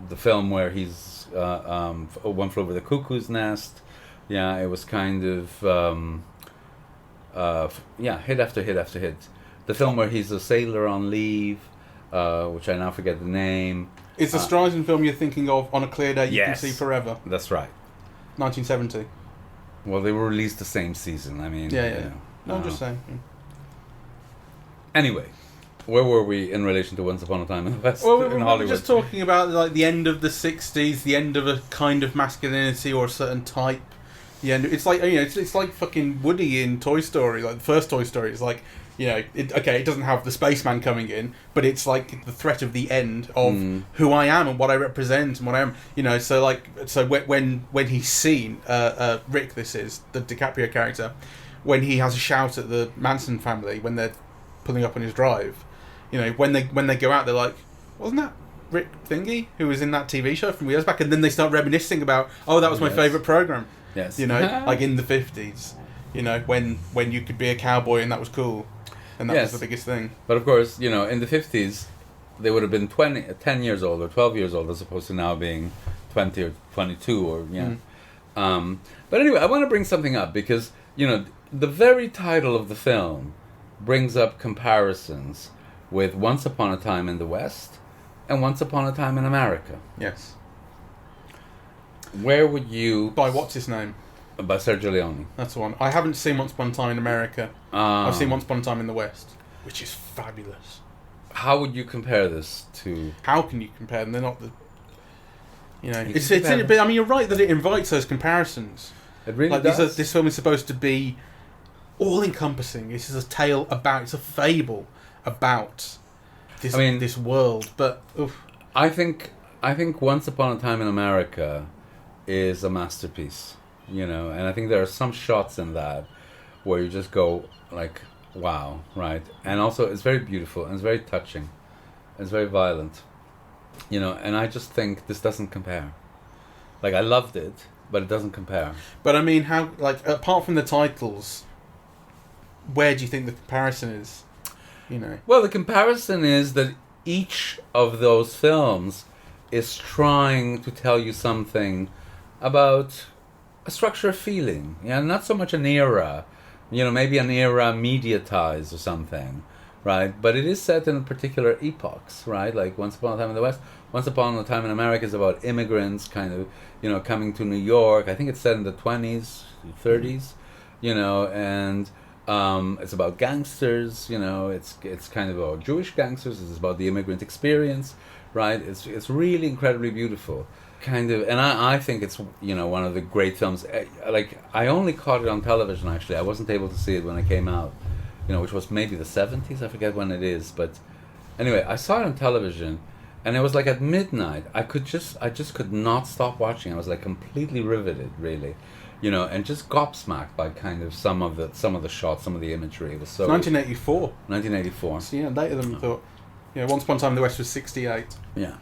the film where he's One Flew Over the Cuckoo's Nest. Yeah, it was kind of hit after hit after hit. The film where he's a sailor on leave, which I now forget the name. It's the Streisand film you're thinking of, On a Clear Day You Can See Forever. That's right. 1970. Well, they were released the same season. I mean, yeah. You know, No, I'm just saying. Anyway, where were we in relation to Once Upon a Time in the West in Hollywood? We're just talking about like the end of the 60s, the end of a kind of masculinity or a certain type. The end. It's like, you know, it's like fucking Woody in Toy Story, like the first Toy Story. It's like, you know, it doesn't have the spaceman coming in, but it's like the threat of the end of who I am and what I represent and what I am. You know, so when he's seen Rick, this is the DiCaprio character, when he has a shout at the Manson family when they're pulling up on his drive. You know, when they go out, they're like, wasn't that Rick Thingy who was in that TV show from years back? And then they start reminiscing about, oh, that was my favourite program. Yes. You know, like in the 50s. You know, when you could be a cowboy and that was cool. And that was the biggest thing. But of course, you know, in the 50s, they would have been 10 years old or 12 years old as opposed to now being 20 or 22 or, But anyway, I want to bring something up because, you know, the very title of the film brings up comparisons with Once Upon a Time in the West and Once Upon a Time in America. Yes. Where would you... By what's his name? By Sergio Leone. That's the one. I haven't seen Once Upon a Time in America. I've seen Once Upon a Time in the West, which is fabulous. How would you compare this to... How can you compare them? They're not the... You know, but I mean, you're right that it invites those comparisons. It really does. This film is supposed to be all-encompassing. This is a tale about... It's a fable about this world, but... Oof. I think Once Upon a Time in America is a masterpiece. You know, and I think there are some shots in that where you just go like, wow, right? And also it's very beautiful and it's very touching. It's very violent. You know, and I just think this doesn't compare. Like, I loved it, but it doesn't compare. But I mean, how, like, apart from the titles, where do you think the comparison is? You know? Well, the comparison is that each of those films is trying to tell you something about a structure of feeling. Yeah, not so much an era, maybe an era mediatized or something, right? But it is set in particular epochs, right? Like Once Upon a Time in the West, Once Upon a Time in America is about immigrants kind of, coming to New York. I think it's set in the 20s, 30s, and it's about gangsters, it's kind of about Jewish gangsters, it's about the immigrant experience, right? It's really incredibly beautiful. Kind of, and I think it's, one of the great films. Like, I only caught it on television, actually. I wasn't able to see it when it came out, which was maybe the 70s, I forget when it is, but anyway, I saw it on television, and it was like at midnight. I just could not stop watching. I was like completely riveted, really, and just gobsmacked by kind of some of the shots, some of the imagery. It was so 1984. 1984. So yeah, later than we thought. Once Upon a Time in the West was 68. Yeah.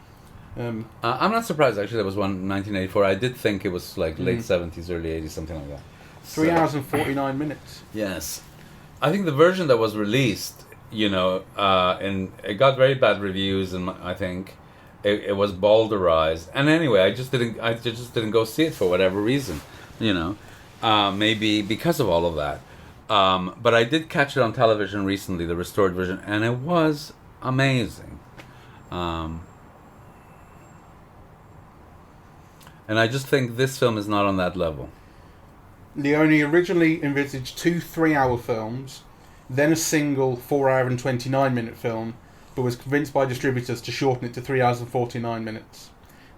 I'm not surprised, actually, there was one in 1984. I did think it was like late 70s, early 80s, something like that. 3 hours and 49 minutes. Yes. I think the version that was released, and it got very bad reviews, and I think it was balderized. And anyway, I just didn't go see it for whatever reason, maybe because of all of that. But I did catch it on television recently, the restored version, and it was amazing. And I just think this film is not on that level. Leone originally envisaged 2 3-hour films, then a single 4 hour and 29 minute film, but was convinced by distributors to shorten it to 3 hours and 49 minutes.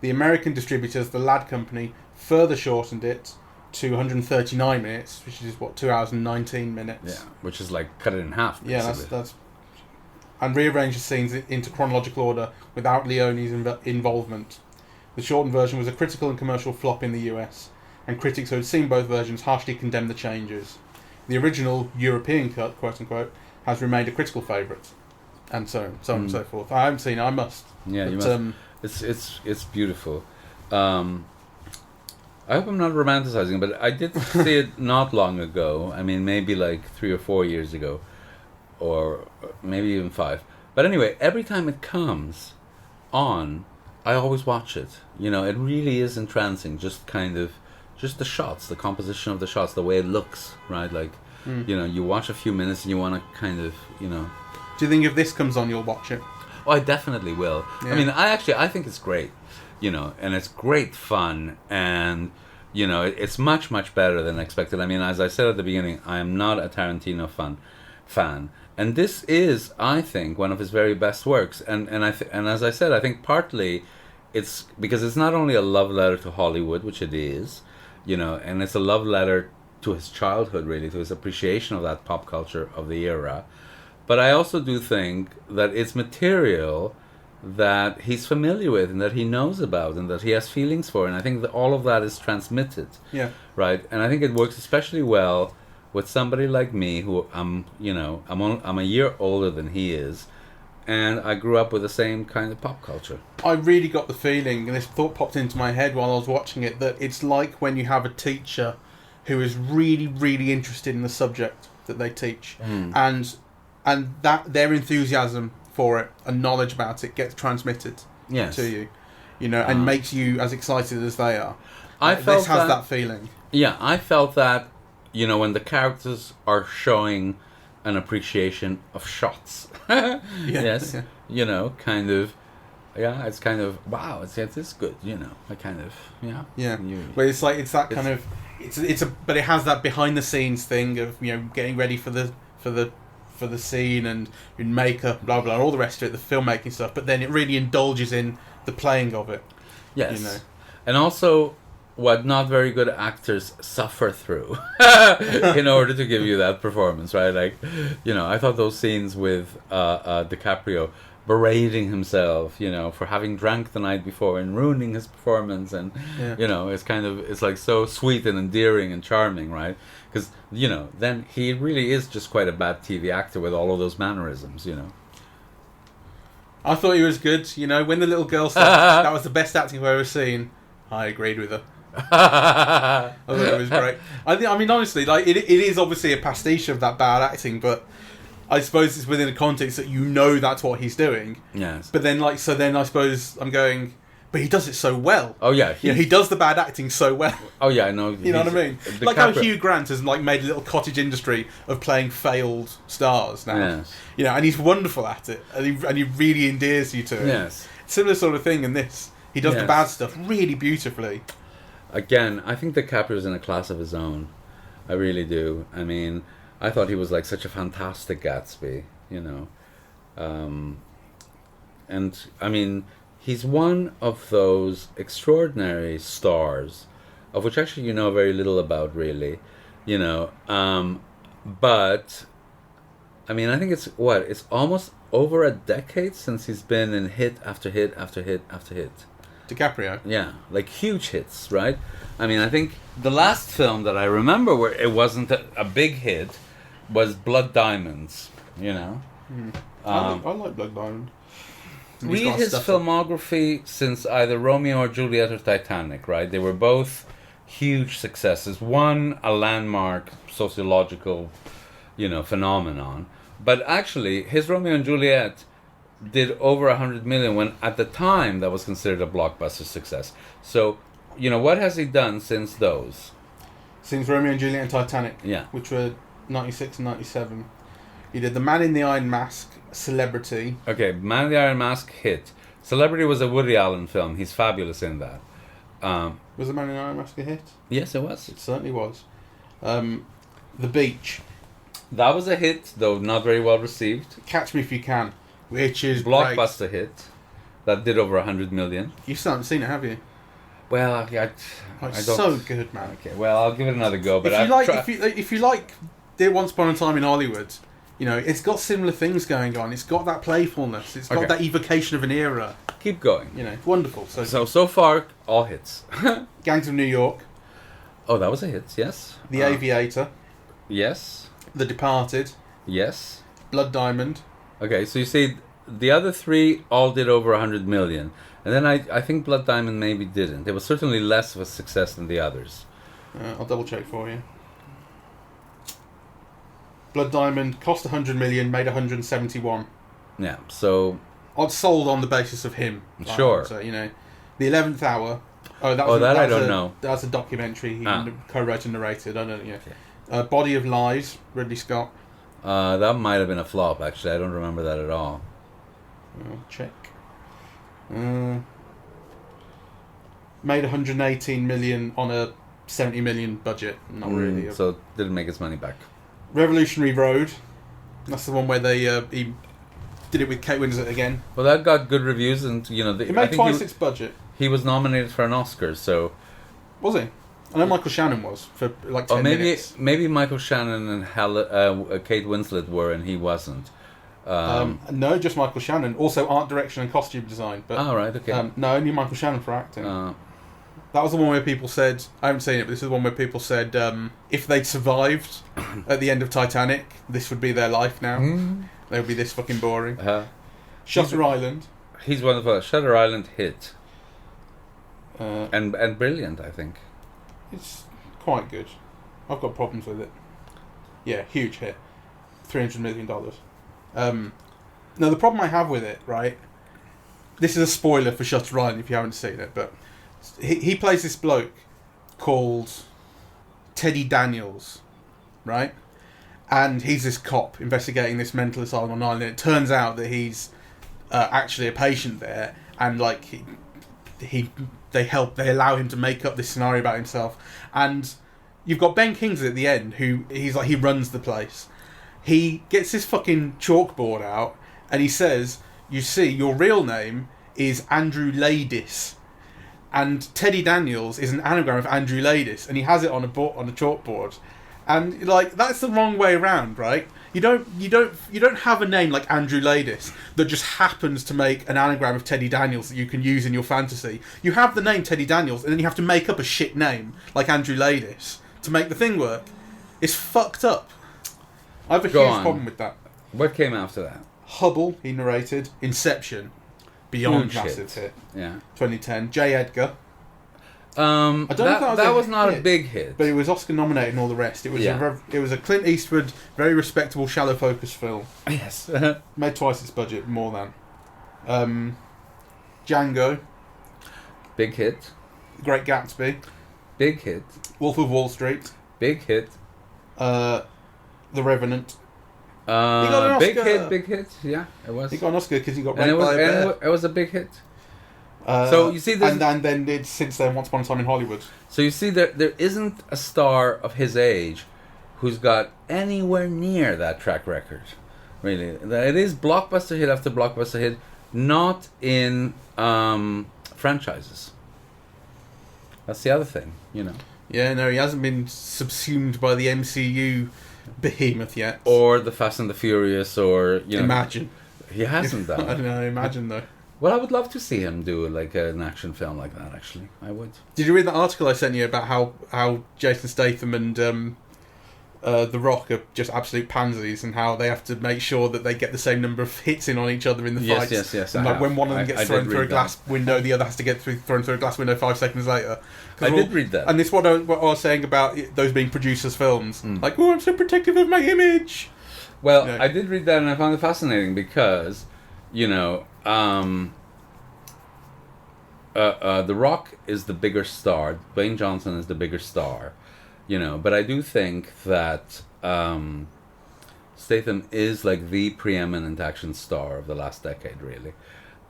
The American distributors, the Ladd Company, further shortened it to 139 minutes, which is 2 hours and 19 minutes. Yeah, which is like cut it in half, basically. Yeah, that's and rearranged the scenes into chronological order without Leone's involvement. The shortened version was a critical and commercial flop in the US, and critics who had seen both versions harshly condemned the changes. The original European cut, quote unquote, has remained a critical favourite, and so on and so forth. I haven't seen it, I must. Yeah, but, you must. It's beautiful. I hope I'm not romanticizing, but I did see it not long ago. I mean, maybe like 3 or 4 years ago, or maybe even 5. But anyway, every time it comes on, I always watch it. It really is entrancing. Just the shots, the composition of the shots, the way it looks, right? Like, you watch a few minutes and you want to kind of, Do you think if this comes on, you'll watch it? Oh, I definitely will. Yeah. I mean, I think it's great, and it's great fun, and, it's much, much better than expected. I mean, as I said at the beginning, I am not a Tarantino fan. And this is, I think, one of his very best works. And as I said, I think partly it's because it's not only a love letter to Hollywood, which it is, and it's a love letter to his childhood, really, to his appreciation of that pop culture of the era. But I also do think that it's material that he's familiar with and that he knows about and that he has feelings for. And I think that all of that is transmitted. Yeah. Right? And I think it works especially well with somebody like me, who I'm a year older than he is, and I grew up with the same kind of pop culture. I really got the feeling, and this thought popped into my head while I was watching it, that it's like when you have a teacher who is really, really interested in the subject that they teach, and that their enthusiasm for it and knowledge about it gets transmitted to you, and makes you as excited as they are. This has that feeling. Yeah, I felt that. When the characters are showing an appreciation of shots. Yes. Yeah. Kind of, it's kind of, wow, it's good, I kind of, yeah. Yeah. But it's like, it's that kind of, but it has that behind the scenes thing of, getting ready for the scene and in makeup, blah, blah, all the rest of it, the filmmaking stuff, but then it really indulges in the playing of it. Yes. And also, what not very good actors suffer through in order to give you that performance, right? Like, I thought those scenes with DiCaprio berating himself, for having drank the night before and ruining his performance, and it's like so sweet and endearing and charming, right? Because then he really is just quite a bad TV actor with all of those mannerisms, I thought he was good, when the little girl said that was the best acting I've ever seen, I agreed with her. I thought it was great. I mean, honestly, like it is obviously a pastiche of that bad acting, but I suppose it's within a context that you know that's what he's doing. Yes. But then, like, so then I suppose I'm going, but he does it so well. Oh yeah, He does the bad acting so well. Oh yeah, I know. You know what I mean? Like how Hugh Grant has like made a little cottage industry of playing failed stars now. Yes. You know, and he's wonderful at it, and he really endears you to it. Yes. Similar sort of thing in this. He does the bad stuff really beautifully. Again, I think DiCaprio's in a class of his own. I really do. I mean, I thought he was like such a fantastic Gatsby, you know. And I mean, he's one of those extraordinary stars, of which actually you know very little about, really, you know. But I mean, I think it's almost over a decade since he's been in hit after hit after hit after hit. DiCaprio. Yeah, like huge hits, right? I mean, I think the last film that I remember where it wasn't a big hit was Blood Diamonds, you know. I like Blood Diamond. Read his filmography since either Romeo or Juliet or Titanic, right? They were both huge successes. One, a landmark sociological, you know, phenomenon. But actually, his Romeo and Juliet did over 100 million when at the time that was considered a blockbuster success. So, you know, what has he done since those? Since Romeo and Juliet and Titanic, yeah, which were 96 and 97. He did The Man in the Iron Mask, Celebrity. Okay, Man in the Iron Mask hit. Celebrity was a Woody Allen film. He's fabulous in that. Was The Man in the Iron Mask a hit? Yes, it was. It certainly was. The Beach. That was a hit, though not very well received. Catch Me If You Can, which is blockbuster hit that did over 100 million. You still haven't seen it, have you? Well, I don't. It's so good, man. Okay, well, I'll give it another go. But if you like Once Upon a Time in Hollywood, you know it's got similar things going on. It's got that playfulness. It's got that evocation of an era. Keep going. You know, wonderful. So far, all hits. Gangs of New York. Oh, that was a hit. Yes. The Aviator. Yes. The Departed. Yes. Blood Diamond. Okay, so you see, the other three all did over 100 million. And then I think Blood Diamond maybe didn't. It was certainly less of a success than the others. I'll double check for you. Blood Diamond cost 100 million, made 171. Yeah, so... I'd sold on the basis of him. Sure. So, you know, The 11th Hour. I don't know. That's a documentary he co-wrote and narrated. I don't know. Yeah. Body of Lies, Ridley Scott. That might have been a flop, actually. I don't remember that at all. I'll check. Made 118 million on a 70 million budget. Not really. So didn't make its money back. Revolutionary Road. That's the one where they he did it with Kate Winslet again. Well, that got good reviews, and you know, it made twice its budget. He was nominated for an Oscar, so was he? I know Michael Shannon was for like 10 minutes. Maybe Michael Shannon and Kate Winslet were, and he wasn't. No, just Michael Shannon. Also art direction and costume design. But right, okay. No, only Michael Shannon for acting. That was the one where people said, I haven't seen it, but this is the one where people said if they'd survived at the end of Titanic, this would be their life now. They would be this fucking boring. Shutter Island. He's wonderful. Shutter Island hit. And brilliant, I think. It's quite good. I've got problems with it. Yeah, huge hit. $300 million. Now, the problem I have with it, right, this is a spoiler for Shutter Island if you haven't seen it, but he plays this bloke called Teddy Daniels, right? And he's this cop investigating this mental asylum on Ireland. And it turns out that he's actually a patient there, and like they allow him to make up this scenario about himself. And you've got Ben Kingsley at the end, who he runs the place. He gets this fucking chalkboard out and he says, "You see, your real name is Andrew Ladis, and Teddy Daniels is an anagram of Andrew Ladis," and he has it on a chalkboard. And like that's the wrong way around, right? You don't have a name like Andrew Ladis that just happens to make an anagram of Teddy Daniels that you can use in your fantasy. You have the name Teddy Daniels, and then you have to make up a shit name like Andrew Ladis to make the thing work. It's fucked up. I have a huge problem with that. What came after that? Hubble, he narrated. Inception, beyond Huge massive hit. Yeah. 2010. J. Edgar. I don't know if that was not a hit, big hit. but it was Oscar nominated and all the rest. It was it was a Clint Eastwood, very respectable, shallow focus film. Yes. Made twice its budget, more than. Django. Big hit. Great Gatsby. Big hit. Wolf of Wall Street. Big hit. The Revenant. He got an Oscar. Big hit. Yeah, it was. He got an Oscar because he got and raped by a bear. it was a big hit. So you see, and then did since then Once Upon a Time in Hollywood. So you see, there isn't a star of his age who's got anywhere near that track record. Really, it is blockbuster hit after blockbuster hit, not in franchises. That's the other thing, you know. Yeah, no, he hasn't been subsumed by the MCU behemoth yet. Or the Fast and the Furious, or you know. Imagine. He hasn't done. I don't know. Imagine though. Well, I would love to see him do like an action film like that. Actually, I would. Did you read that article I sent you about how Jason Statham and The Rock are just absolute pansies, and how they have to make sure that they get the same number of hits in on each other in the fights? Yes. And like when one of them gets thrown through a glass window, the other has to get thrown through a glass window 5 seconds later. I did read that. And this is what I was saying about those being producers' films. Like, oh, I'm so protective of my image. Well, you know. I did read that, and I found it fascinating because, you know, The Rock is the bigger star. Dwayne Johnson is the bigger star, you know. But I do think that Statham is like the preeminent action star of the last decade, really.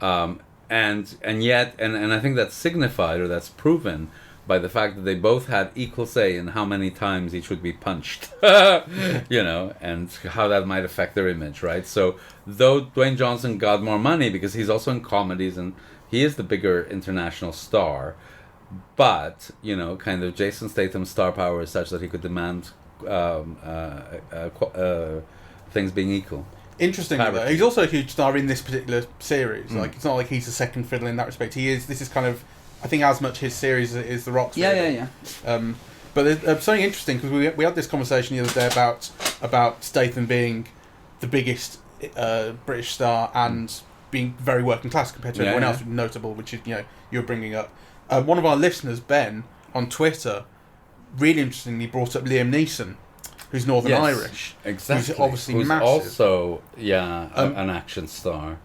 And yet, and I think that's signified, or that's proven, by the fact that they both had equal say in how many times each would be punched, you know, and how that might affect their image, right? So, though Dwayne Johnson got more money because he's also in comedies and he is the bigger international star, but, you know, kind of Jason Statham's star power is such that he could demand things being equal. Interestingly, though, he's also a huge star in this particular series. Like, it's not like he's a second fiddle in that respect. This is kind of, I think, as much his series as it is The Rock's. Yeah. But there's something interesting, because we had this conversation the other day about Statham being the biggest British star and being very working class compared to everyone else, notable, which is, you know, you're bringing up. One of our listeners, Ben, on Twitter, really interestingly brought up Liam Neeson, who's Northern Irish. Exactly. Who's obviously who's massive. Also, an action star.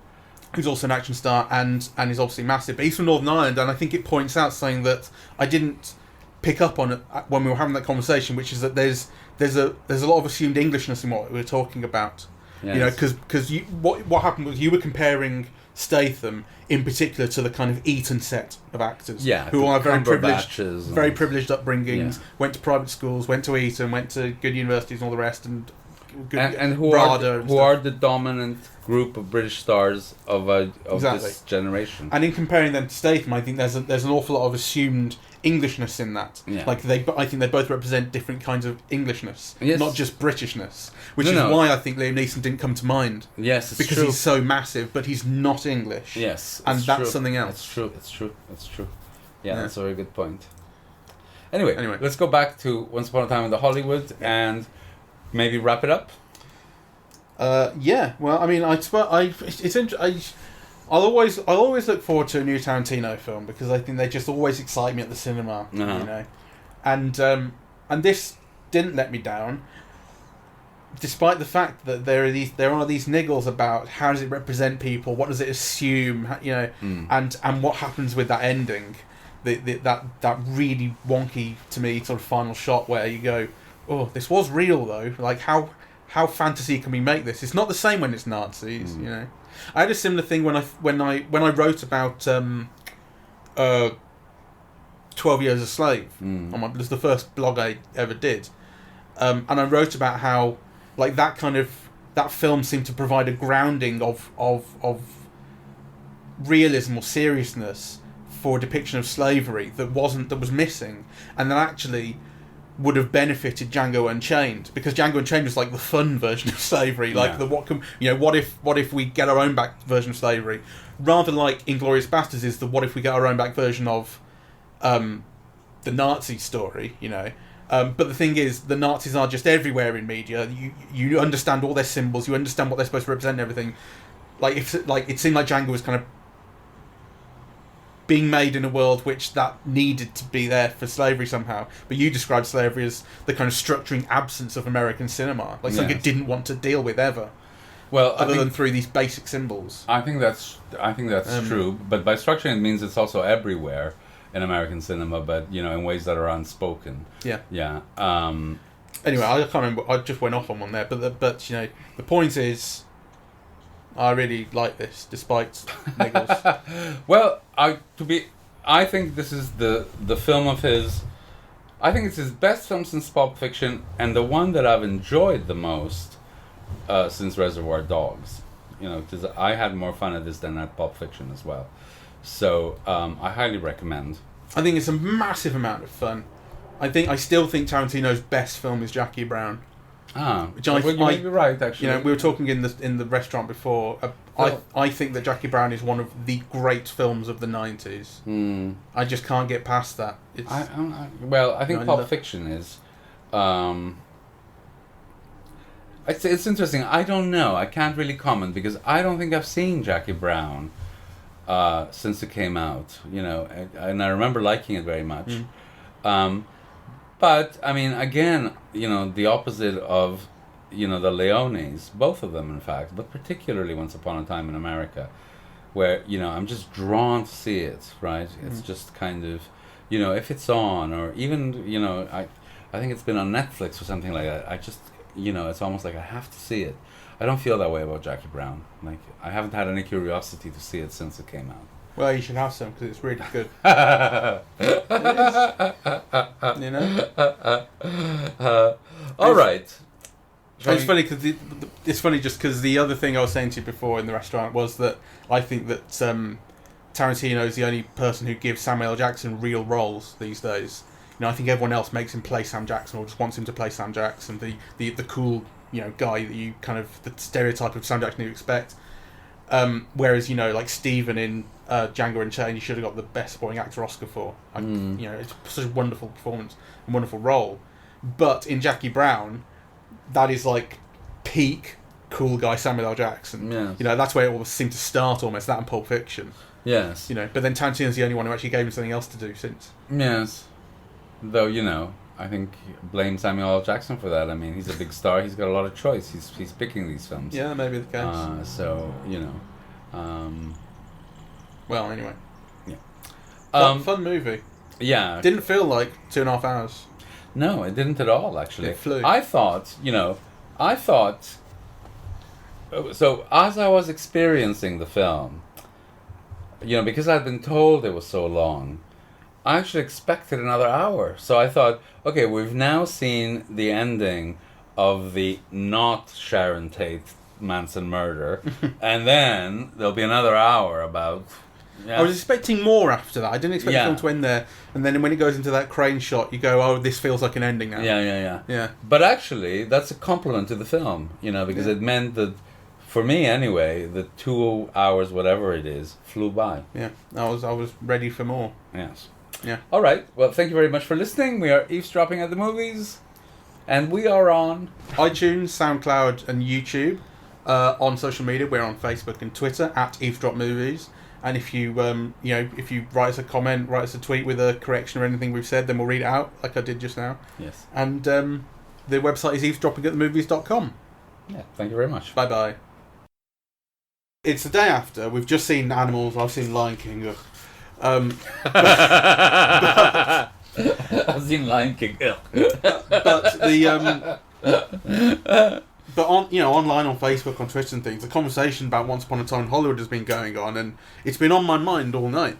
Who's also an action star and is obviously massive. But he's from Northern Ireland, and I think it points out something that I didn't pick up on it when we were having that conversation, which is that there's a lot of assumed Englishness in what we were talking about. Yes. You know, because what happened was you were comparing Statham in particular to the kind of Eton set of actors, who are very privileged upbringings, went to private schools, went to Eton, went to good universities and all the rest, and who are the dominant group of British stars of this generation. And in comparing them to Statham, I think there's an awful lot of assumed Englishness in that. Yeah. Like I think they both represent different kinds of Englishness, not just Britishness. Which is why I think Liam Neeson didn't come to mind. Yes, it's because true. He's so massive, but he's not English. Yes, and that's something else. It's true. Yeah, that's a very good point. Anyway, let's go back to Once Upon a Time in the Hollywood and maybe wrap it up. Well, I mean, I'll always look forward to a new Tarantino film because I think they just always excite me at the cinema, you know, and this didn't let me down, despite the fact that there are these niggles about how does it represent people, what does it assume, you know, and what happens with that ending, that really wonky to me sort of final shot where you go, oh, this was real though, like how fantasy can we make this? It's not the same when it's Nazis, you know. I had a similar thing when I wrote about 12 Years a Slave. It was the first blog I ever did, and I wrote about how like that film seemed to provide a grounding of realism or seriousness for a depiction of slavery that was missing, and that actually would have benefited Django Unchained, because Django Unchained was like the fun version of slavery, like what if we get our own back version of slavery, rather like Inglourious Basterds is the what if we get our own back version of the Nazi story, you know. But the thing is, the Nazis are just everywhere in media. You understand all their symbols, you understand what they're supposed to represent and everything. Like it seemed like Django was kind of being made in a world which that needed to be there for slavery somehow. But you described slavery as the kind of structuring absence of American cinema, like something it didn't want to deal with ever. Well, other than through these basic symbols. I think that's true. But by structuring, it means it's also everywhere in American cinema, but in ways that are unspoken. Yeah. Yeah. Anyway, I can't remember. I just went off on one there, but the point is, I really like this, despite niggles. Well, I think this is the film of his. I think it's his best film since Pulp Fiction, and the one that I've enjoyed the most since Reservoir Dogs. Because I had more fun at this than at Pulp Fiction as well. So I highly recommend. I think it's a massive amount of fun. I still think Tarantino's best film is Jackie Brown. Which you may be right, actually. We were talking in the restaurant before. I think that Jackie Brown is one of the great films of the 90s. I just can't get past that. I think Pulp Fiction is. It's interesting. I don't know. I can't really comment because I don't think I've seen Jackie Brown since it came out. And I remember liking it very much. But I mean, again, the opposite of the Leones, both of them, in fact, but particularly Once Upon a Time in America, where I'm just drawn to see it. Right? It's just kind of, if it's on, or even I think it's been on Netflix or something like that. I just it's almost like I have to see it. I don't feel that way about Jackie Brown. Like, I haven't had any curiosity to see it since it came out. Well, you should have some because it's really good. All right. It's funny because it's funny just because the other thing I was saying to you before in the restaurant was that I think that Tarantino is the only person who gives Samuel L. Jackson real roles these days. I think everyone else makes him play Sam Jackson or just wants him to play Sam Jackson, the cool guy that you kind of the stereotype of Sam Jackson you expect. Whereas like Steven in Django Unchained, you should have got the best supporting actor Oscar for. It's such a wonderful performance and wonderful role. But in Jackie Brown, that is like peak cool guy Samuel L. Jackson. Yes. That's where it all seemed to start almost. That and Pulp Fiction. Yes. But then Tarantino's the only one who actually gave him something else to do since. Yes. Though I think blame Samuel L. Jackson for that. I mean, he's a big star. He's got a lot of choice. He's picking these films. Yeah, maybe the case. Well, anyway. Yeah. Fun movie. Yeah. Didn't feel like 2.5 hours. No, it didn't at all, actually. It flew. I thought. So as I was experiencing the film, because I'd been told it was so long, I actually expected another hour. So I thought, okay, we've now seen the ending of the not Sharon Tate Manson murder, and then there'll be another hour about... Yeah. I was expecting more after that. I didn't expect the film to end there. And then when it goes into that crane shot, you go, oh, this feels like an ending now. Yeah. But actually, that's a compliment to the film, because it meant that, for me anyway, the 2 hours, whatever it is, flew by. Yeah, I was ready for more. Yes. Yeah. All right. Well, thank you very much for listening. We are eavesdropping at the movies, and we are on iTunes, SoundCloud, and YouTube. On social media, we're on Facebook and Twitter at Eavesdrop Movies. And if you if you write us a comment, write us a tweet with a correction or anything we've said, then we'll read it out like I did just now. Yes. And the website is eavesdroppingatthemovies.com. Yeah. Thank you very much. Bye bye. It's the day after. We've just seen Animals. I've seen Lion King. I've seen Lion King. But on online on Facebook, on Twitter and things, the conversation about Once Upon a Time in Hollywood has been going on, and it's been on my mind all night.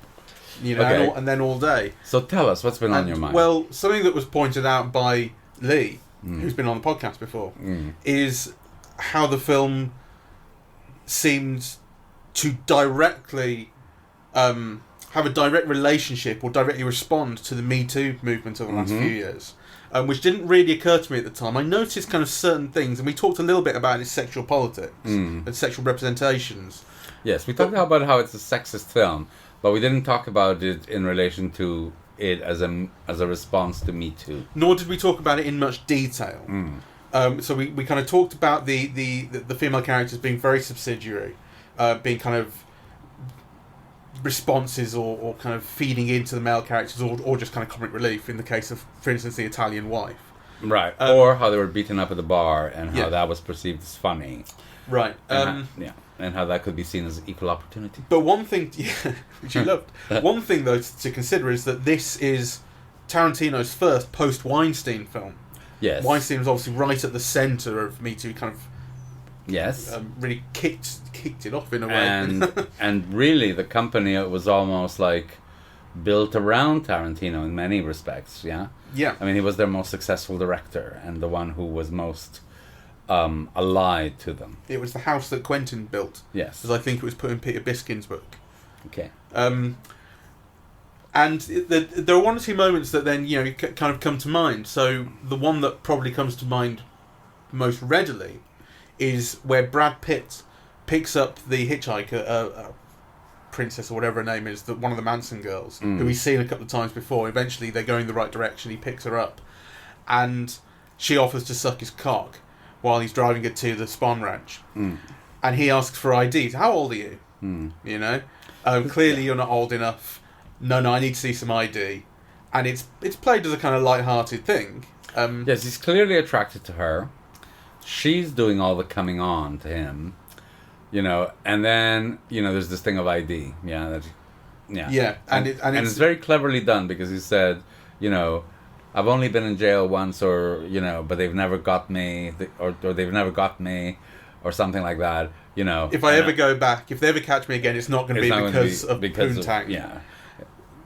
Okay. And then all day. So tell us what's been on your mind. Well, something that was pointed out by Lee, who's been on the podcast before, is how the film seemed to directly have a direct relationship or directly respond to the Me Too movement of the last few years, which didn't really occur to me at the time. I noticed kind of certain things, and we talked a little bit about its sexual politics and sexual representations. Yes, we talked about how it's a sexist film, but we didn't talk about it in relation to it as a response to Me Too. Nor did we talk about it in much detail. So we kind of talked about the female characters being very subsidiary, being kind of responses or kind of feeding into the male characters or just kind of comic relief in the case of, for instance, the Italian wife. Right. Or how they were beaten up at the bar and how that was perceived as funny. Right. And how that could be seen as equal opportunity. But one thing, which you loved, one thing though to consider is that this is Tarantino's first post-Weinstein film. Yes. Weinstein was obviously right at the centre of Me Too, kind of. Yes. Really kicked it off in a way. And really, the company was almost like built around Tarantino in many respects. Yeah. Yeah. I mean, he was their most successful director and the one who was most allied to them. It was the house that Quentin built. Yes. As I think it was put in Peter Biskin's book. Okay. And there are one or two moments that then, kind of come to mind. So the one that probably comes to mind most readily is where Brad Pitt picks up the hitchhiker, princess or whatever her name is, one of the Manson girls, who he's seen a couple of times before. Eventually they're going the right direction, he picks her up, and she offers to suck his cock while he's driving her to the Spawn Ranch. And he asks for ID. How old are you? Clearly you're not old enough. No, I need to see some ID. And it's played as a kind of light-hearted thing. Yes, he's clearly attracted to her. She's doing all the coming on to him, and then there's this thing of ID, and it's very cleverly done because he said, I've only been in jail once, or but they've never got me, or they've never got me, or something like that, If I ever go back, if they ever catch me again, it's not going to be because of Poontang. Yeah,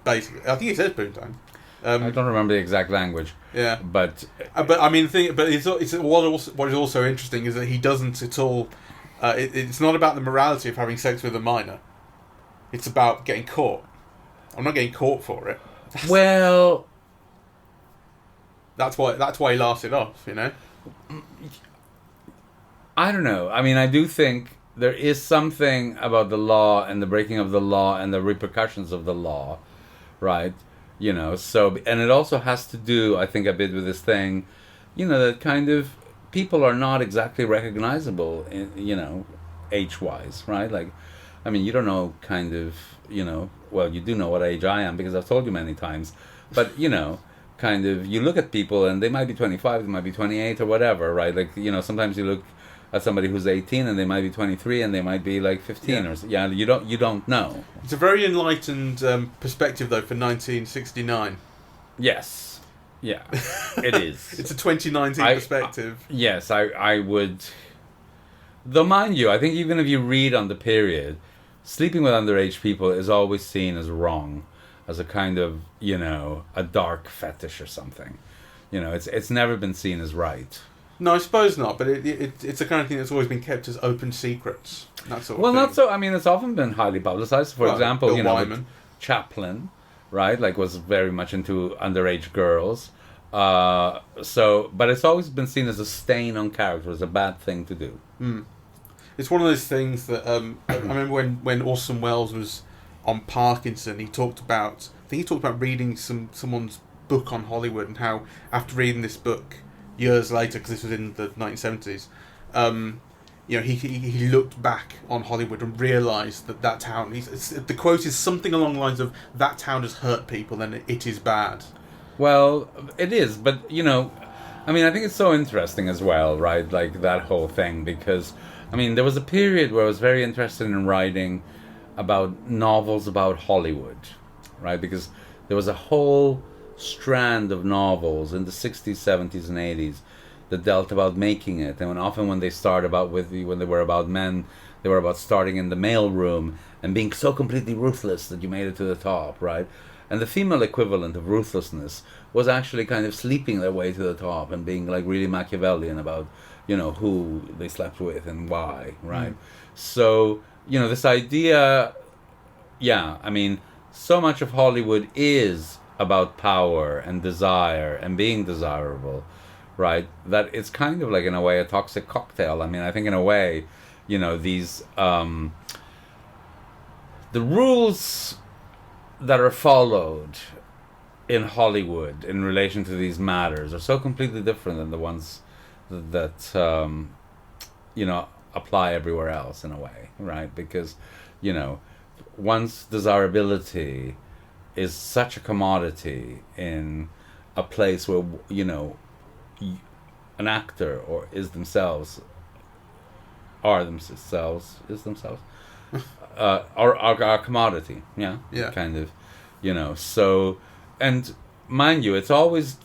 basically, I think he says Poontang. I don't remember the exact language. Yeah, but I mean, what is also interesting is that he doesn't at all. It's not about the morality of having sex with a minor. It's about getting caught. I'm not getting caught for it. Well, that's why he laughs it off. I don't know. I mean, I do think there is something about the law and the breaking of the law and the repercussions of the law, right? So, and it also has to do, I think, a bit with this thing, that kind of people are not exactly recognizable, age-wise, right? Like, I mean, you don't know kind of, well, you do know what age I am because I've told you many times, but, kind of, you look at people and they might be 25, they might be 28 or whatever, right? Like, sometimes you look at somebody who's 18 and they might be 23 and they might be like 15 you don't know. It's a very enlightened perspective though for 1969. Yes. Yeah. It is. It's a 2019 perspective. Yes, I would. Though mind you, I think even if you read on the period, sleeping with underage people is always seen as wrong, as a kind of, a dark fetish or something. It's never been seen as right. No, I suppose not, but it's the kind of thing that's always been kept as open secrets. That sort of thing. Not so. I mean, it's often been highly publicized. For example, Bill Chaplin, right? Like, was very much into underage girls. But it's always been seen as a stain on character, as a bad thing to do. It's one of those things that I remember when Orson Welles was on Parkinson. He talked about reading someone's book on Hollywood and how after reading this book years later, because this was in the 1970s, he looked back on Hollywood and realised that town. The quote is something along the lines of, "That town has hurt people, and it is bad." Well, it is, but I mean, I think it's so interesting as well, right? Like that whole thing, because I mean, there was a period where I was very interested in writing about novels about Hollywood, right? Because there was a whole strand of novels in the 60s, 70s, and 80s that dealt about making it, and when they when they were about men, they were about starting in the mail room and being so completely ruthless that you made it to the top, right? And the female equivalent of ruthlessness was actually kind of sleeping their way to the top and being like really Machiavellian about who they slept with and why, right? So this idea, I mean, so much of Hollywood is about power and desire and being desirable, right? That it's kind of like, in a way, a toxic cocktail. I mean, I think in a way, these the rules that are followed in Hollywood in relation to these matters are so completely different than the ones that apply everywhere else, in a way, right? Because one's desirability is such a commodity in a place where, you know, an actor are themselves are a commodity, Yeah. kind of, you know. So, and mind you, it's always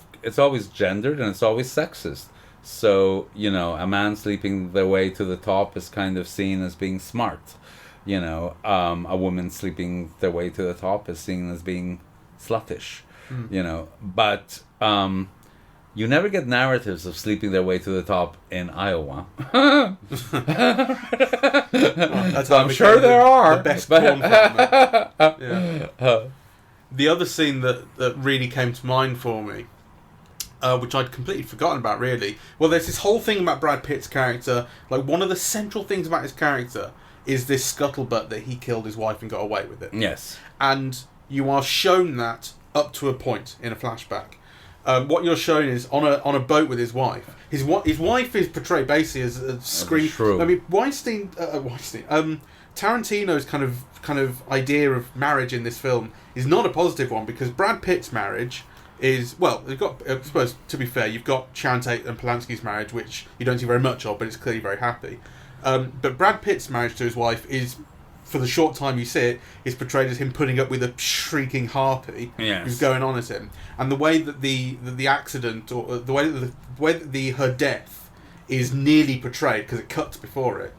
gendered and it's always sexist. So, you know, a man sleeping their way to the top is kind of seen as being smart. You know, a woman sleeping their way to the top is seen as being sluttish. You know, but you never get narratives of sleeping their way to the top in Iowa. Well, that's how I'm sure there are. The best corn farmer. Yeah. The other scene that really came to mind for me, which I'd completely forgotten about, really. Well, there's this whole thing about Brad Pitt's character. Like, one of the central things about his character is this scuttlebutt that he killed his wife and got away with it. Yes. And you are shown that up to a point in a flashback. What you're shown is on a boat with his wife. His wife is portrayed basically as a screen. I mean, Tarantino's kind of idea of marriage in this film is not a positive one, because Brad Pitt's marriage is, well, you've got, I suppose, to be fair, you've got Sharon Tate and Polanski's marriage, which you don't see very much of, but it's clearly very happy. But Brad Pitt's marriage to his wife is, for the short time you see it, is portrayed as him putting up with a shrieking harpy who's going on at him, and the way that the accident, or the way that her death is nearly portrayed, because it cuts before it,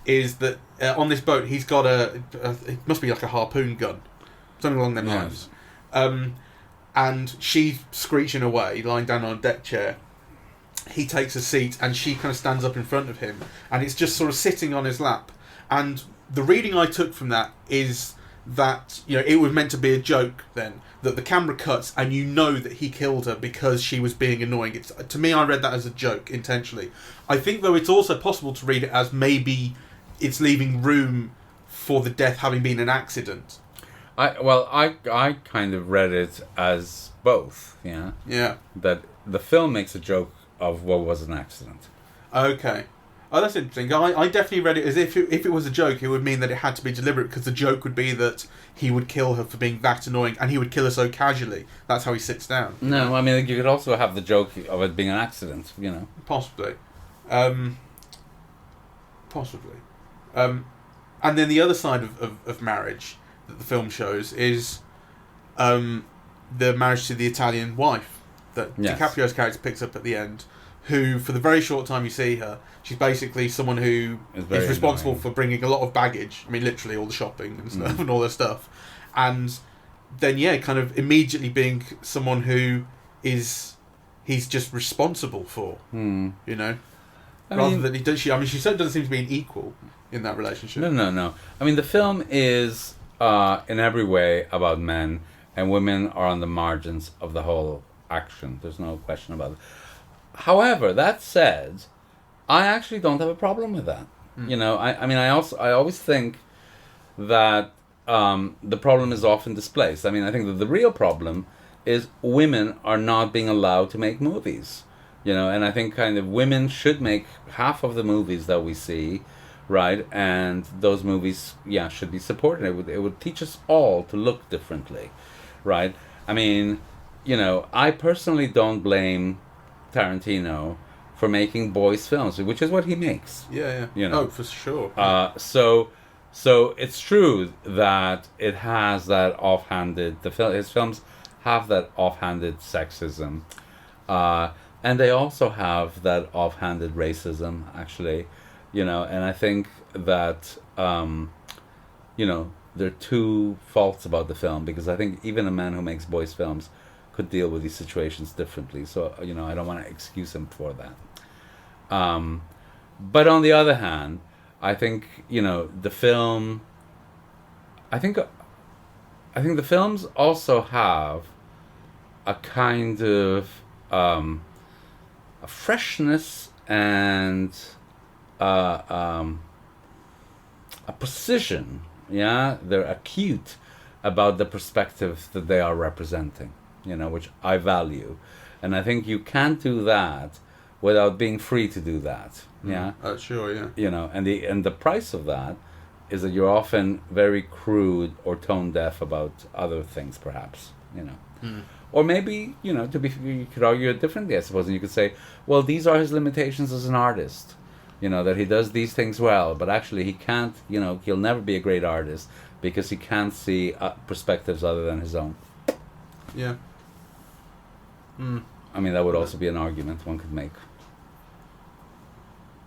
is that on this boat he's got it must be like a harpoon gun, something along them lines, and she's screeching away, lying down on a deck chair. He takes a seat and she kind of stands up in front of him, and it's just sort of sitting on his lap. And the reading I took from that is that, you know, it was meant to be a joke then, that the camera cuts and you know that he killed her because she was being annoying. To me, I read that as a joke intentionally. I think, though, it's also possible to read it as maybe it's leaving room for the death having been an accident. I kind of read it as both, yeah. Yeah. That the film makes a joke of what was an accident. Okay. Oh, that's interesting. I definitely read it as if it was a joke, it would mean that it had to be deliberate, because the joke would be that he would kill her for being that annoying, and he would kill her so casually. That's how he sits down. No, I mean, you could also have the joke of it being an accident, you know. Possibly. Possibly. And then the other side of marriage that the film shows is the marriage to the Italian wife that DiCaprio's character picks up at the end, who, for the very short time you see her, she's basically someone who is responsible for bringing a lot of baggage. I mean, literally all the shopping and stuff and all their stuff. And then, kind of immediately being someone who he's just responsible for, you know? She certainly doesn't seem to be an equal in that relationship. No. I mean, the film is, in every way, about men, and women are on the margins of the whole action. There's no question about it. However, that said, I actually don't have a problem with that. You know, I always think that the problem is often displaced. I mean, I think that the real problem is women are not being allowed to make movies. You know, and I think kind of women should make half of the movies that we see, right? And those movies, should be supported. It would teach us all to look differently, right? I mean, you know, I personally don't blame Tarantino for making boys' films, which is what he makes. Yeah. You know? Oh, for sure. So it's true that it has that offhanded. His films have that offhanded sexism, and they also have that offhanded racism. Actually, you know, and I think that you know, there are two faults about the film, because I think even a man who makes boys' films could deal with these situations differently. So, you know, I don't want to excuse him for that. But on the other hand, I think, you know, the film, I think the films also have a kind of a freshness and a precision. Yeah, they're acute about the perspective that they are representing, you know, which I value. And I think you can't do that without being free to do that. Yeah. Sure, yeah. You know, and the price of that is that you're often very crude or tone deaf about other things, perhaps, you know. Or maybe, you know, you could argue it differently, I suppose, and you could say, well, these are his limitations as an artist, you know, that he does these things well, but actually he can't, you know, he'll never be a great artist because he can't see perspectives other than his own. Yeah. I mean, that would also be an argument one could make.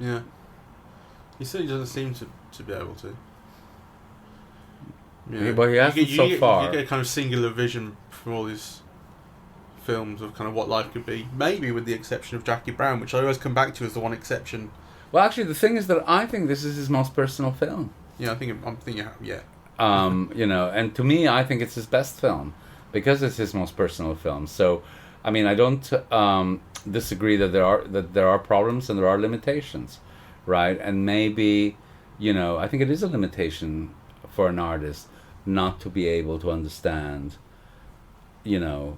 Yeah. He certainly doesn't seem to be able to. Yeah. But he hasn't so far. You get a kind of singular vision from all these films of kind of what life could be. Maybe with the exception of Jackie Brown, which I always come back to as the one exception. Well, actually, the thing is that I think this is his most personal film. Yeah, I'm thinking, yeah. You know, and to me, I think it's his best film because it's his most personal film. So, I mean, I don't disagree that there are problems and there are limitations, right? And maybe, you know, I think it is a limitation for an artist not to be able to understand, you know,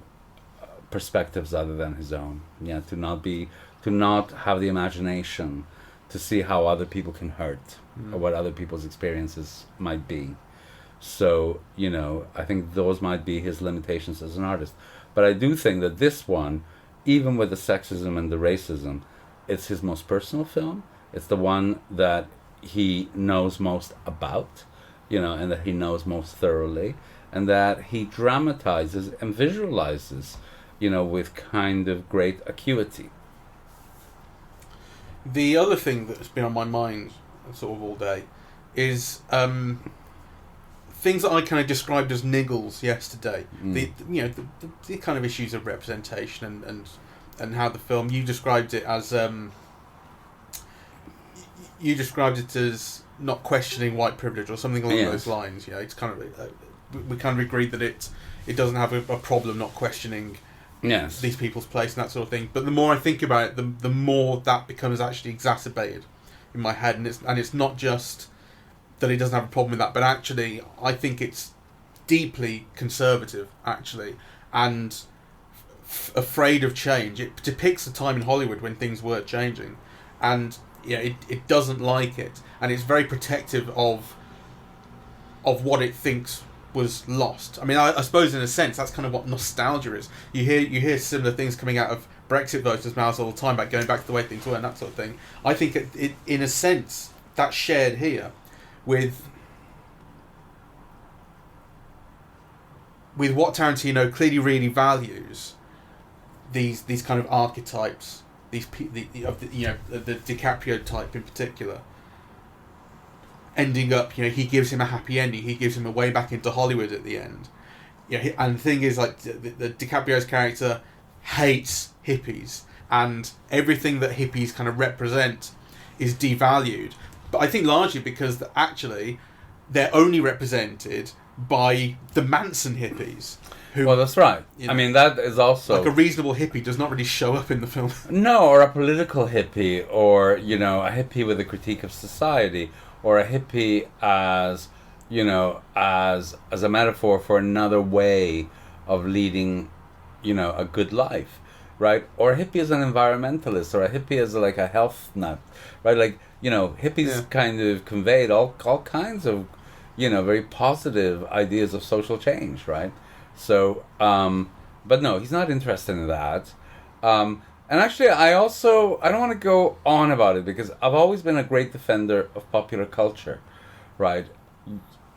perspectives other than his own. Yeah, to not have the imagination to see how other people can hurt or what other people's experiences might be. So, you know, I think those might be his limitations as an artist. But I do think that this one, even with the sexism and the racism, it's his most personal film. It's the one that he knows most about, you know, and that he knows most thoroughly, and that he dramatizes and visualizes, you know, with kind of great acuity. The other thing that's been on my mind sort of all day is things that I kind of described as niggles yesterday. The kind of issues of representation and how the film, you described it as not questioning white privilege or something along those lines. You know, it's kind of we kind of agreed that it doesn't have a problem not questioning these people's place and that sort of thing. But the more I think about it, the more that becomes actually exacerbated in my head, and it's not just that he doesn't have a problem with that, but actually I think it's deeply conservative, actually, and afraid of change. It depicts a time in Hollywood when things were changing, and it doesn't like it, and it's very protective of what it thinks was lost. I mean, I suppose in a sense that's kind of what nostalgia is. You hear similar things coming out of Brexit voters' mouths all the time about going back to the way things were and that sort of thing. I think it in a sense that's shared here with what Tarantino clearly really values, these kind of archetypes, the DiCaprio type in particular. Ending up, he gives him a happy ending. He gives him a way back into Hollywood at the end. And the thing is, like, the DiCaprio's character hates hippies, and everything that hippies kind of represent is devalued. But I think largely because actually they're only represented by the Manson hippies. Well, that's right. I mean, that is also... Like, a reasonable hippie does not really show up in the film. No, or a political hippie, or, a hippie with a critique of society, or a hippie as, as a metaphor for another way of leading, a good life, right? Or a hippie as an environmentalist, or a hippie as like a health nut, right? Like, hippies kind of conveyed all kinds of, very positive ideas of social change, right? So, but no, he's not interested in that. And actually, I don't want to go on about it because I've always been a great defender of popular culture, right?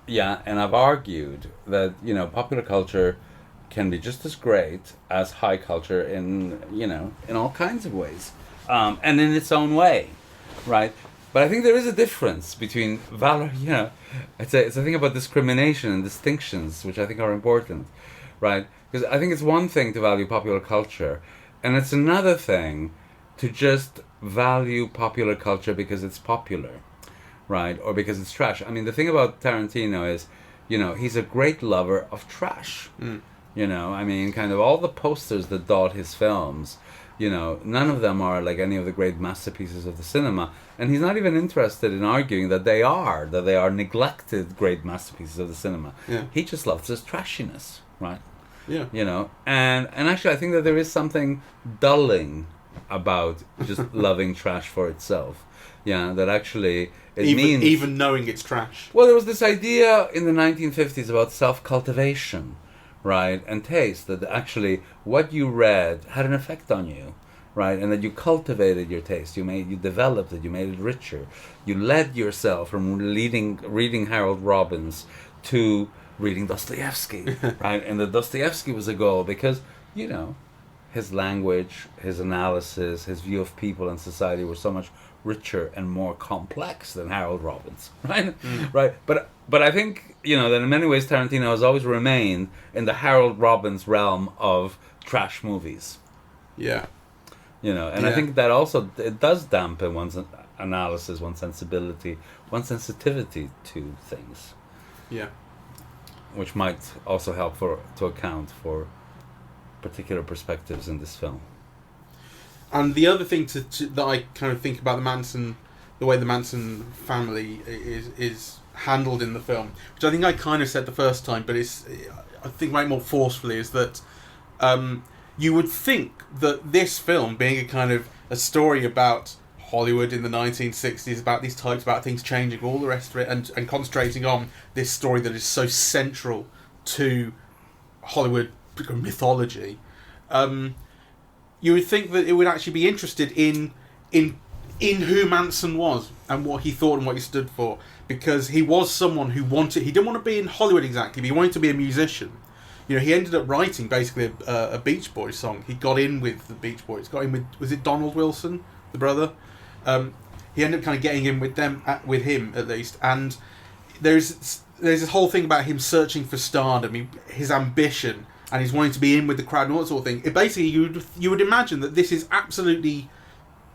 Yeah, and I've argued that, popular culture can be just as great as high culture in all kinds of ways, and in its own way, right? But I think there is a difference between valor, it's a thing about discrimination and distinctions, which I think are important, right? Because I think it's one thing to value popular culture, and it's another thing to just value popular culture because it's popular, right? Or because it's trash. I mean, the thing about Tarantino is, he's a great lover of trash. I mean, kind of all the posters that dot his films, none of them are like any of the great masterpieces of the cinema. And he's not even interested in arguing that they are neglected great masterpieces of the cinema. Yeah. He just loves his trashiness, right? Yeah. And actually I think that there is something dulling about just loving trash for itself. Yeah, that actually it even, means even knowing it's trash. Well, there was this idea in the 1950s about self-cultivation, right, and taste, that actually what you read had an effect on you, right, and that you cultivated your taste, you developed it, you made it richer, you led yourself from reading Harold Robbins to reading Dostoevsky, right, and that Dostoevsky was a goal because, you know, his language, his analysis, his view of people and society were so much richer and more complex than Harold Robbins, right? Right. But I think, you know, that in many ways Tarantino has always remained in the Harold Robbins realm of trash movies. Yeah. You know, and I think that also it does dampen one's analysis, one's sensibility, one's sensitivity to things. Yeah. Which might also help to account for particular perspectives in this film. And the other thing that I kind of think about the way the Manson family is handled in the film, which I think I kind of said the first time, but I think right more forcefully, is that you would think that this film, being a kind of a story about Hollywood in the 1960s, about these types, about things changing, all the rest of it, and concentrating on this story that is so central to Hollywood mythology, you would think that it would actually be interested in who Manson was and what he thought and what he stood for, because he was someone who he didn't want to be in Hollywood exactly, but he wanted to be a musician. You know, he ended up writing basically a Beach Boys song. He got in with the Beach Boys, got in with, was it Donald Wilson, the brother? He ended up kind of getting in with them, with him at least, and there's this whole thing about him searching for stardom, his ambition, and he's wanting to be in with the crowd and all that sort of thing. It basically, you would imagine that this is absolutely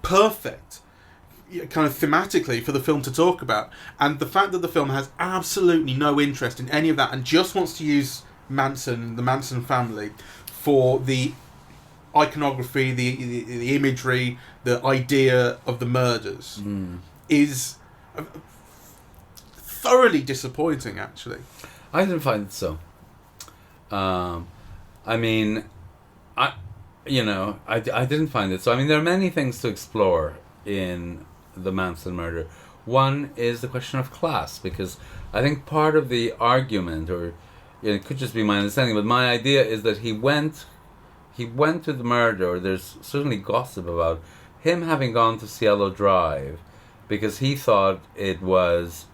perfect, kind of thematically, for the film to talk about. And the fact that the film has absolutely no interest in any of that and just wants to use Manson, the Manson family, for the iconography, the imagery, the idea of the murders, is thoroughly disappointing, actually. I didn't find it so. I mean, I didn't find it so. I mean, there are many things to explore in the Manson murder. One is the question of class, because I think part of the argument, or it could just be my understanding, but my idea is that he went to the murder, or there's certainly gossip about him having gone to Cielo Drive because he thought it was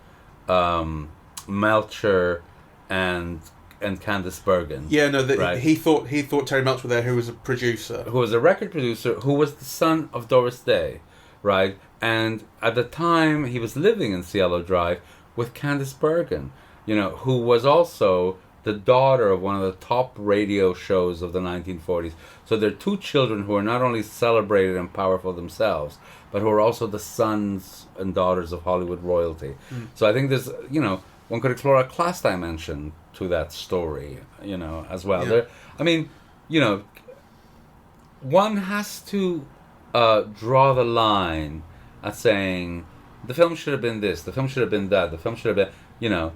Melcher and Candice Bergen. Yeah, no, right? he thought Terry Melcher were there, who was a producer. Who was a record producer, who was the son of Doris Day, right? And at the time, he was living in Cielo Drive with Candice Bergen, you know, who was also the daughter of one of the top radio shows of the 1940s. So they're two children who are not only celebrated and powerful themselves, but who are also the sons and daughters of Hollywood royalty. So I think there's, you know, one could explore a class dimension to that story, you know, as well. Yeah. There, I mean, you know, one has to draw the line at saying the film should have been this, the film should have been that, the film should have been, you know,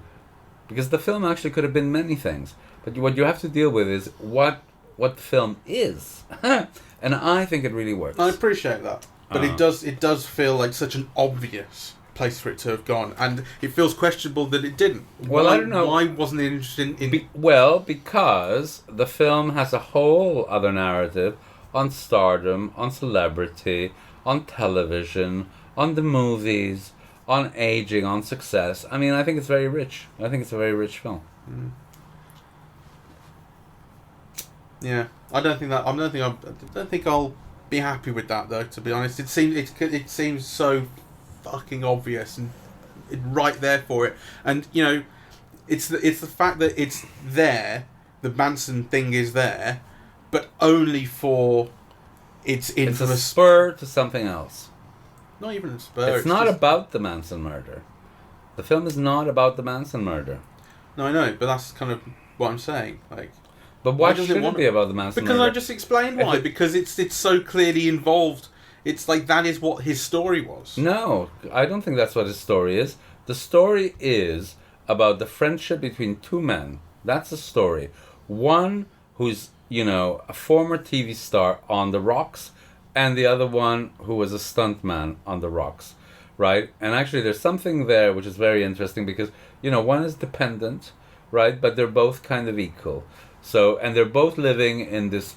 because the film actually could have been many things. But what you have to deal with is what the film is. And I think it really works. I appreciate that. But it does feel like such an obvious place for it to have gone, and it feels questionable that it didn't. Well, I don't know. Why wasn't it interested in... Because the film has a whole other narrative on stardom, on celebrity, on television, on the movies, on aging, on success. I mean, I think it's very rich. I think it's a very rich film. Yeah, I don't think I'll be happy with that, though. To be honest, it seems so fucking obvious and right there for it. And you know, it's the fact that it's there. The Manson thing is there, but only for its infamous... It's a spur to something else. Not even a spur. It's not about the Manson murder. The film is not about the Manson murder. No, I know, but that's kind of what I'm saying. Like, but why should it be about the Manson murder? Because I just explained why. Because it's so clearly involved. It's like that is what his story was. No, I don't think that's what his story is. The story is about the friendship between two men. That's the story. One who's, you know, a former TV star on the rocks, and the other one who was a stuntman on the rocks, right? And actually, there's something there which is very interesting because, one is dependent, right? But they're both kind of equal. So, and they're both living in this,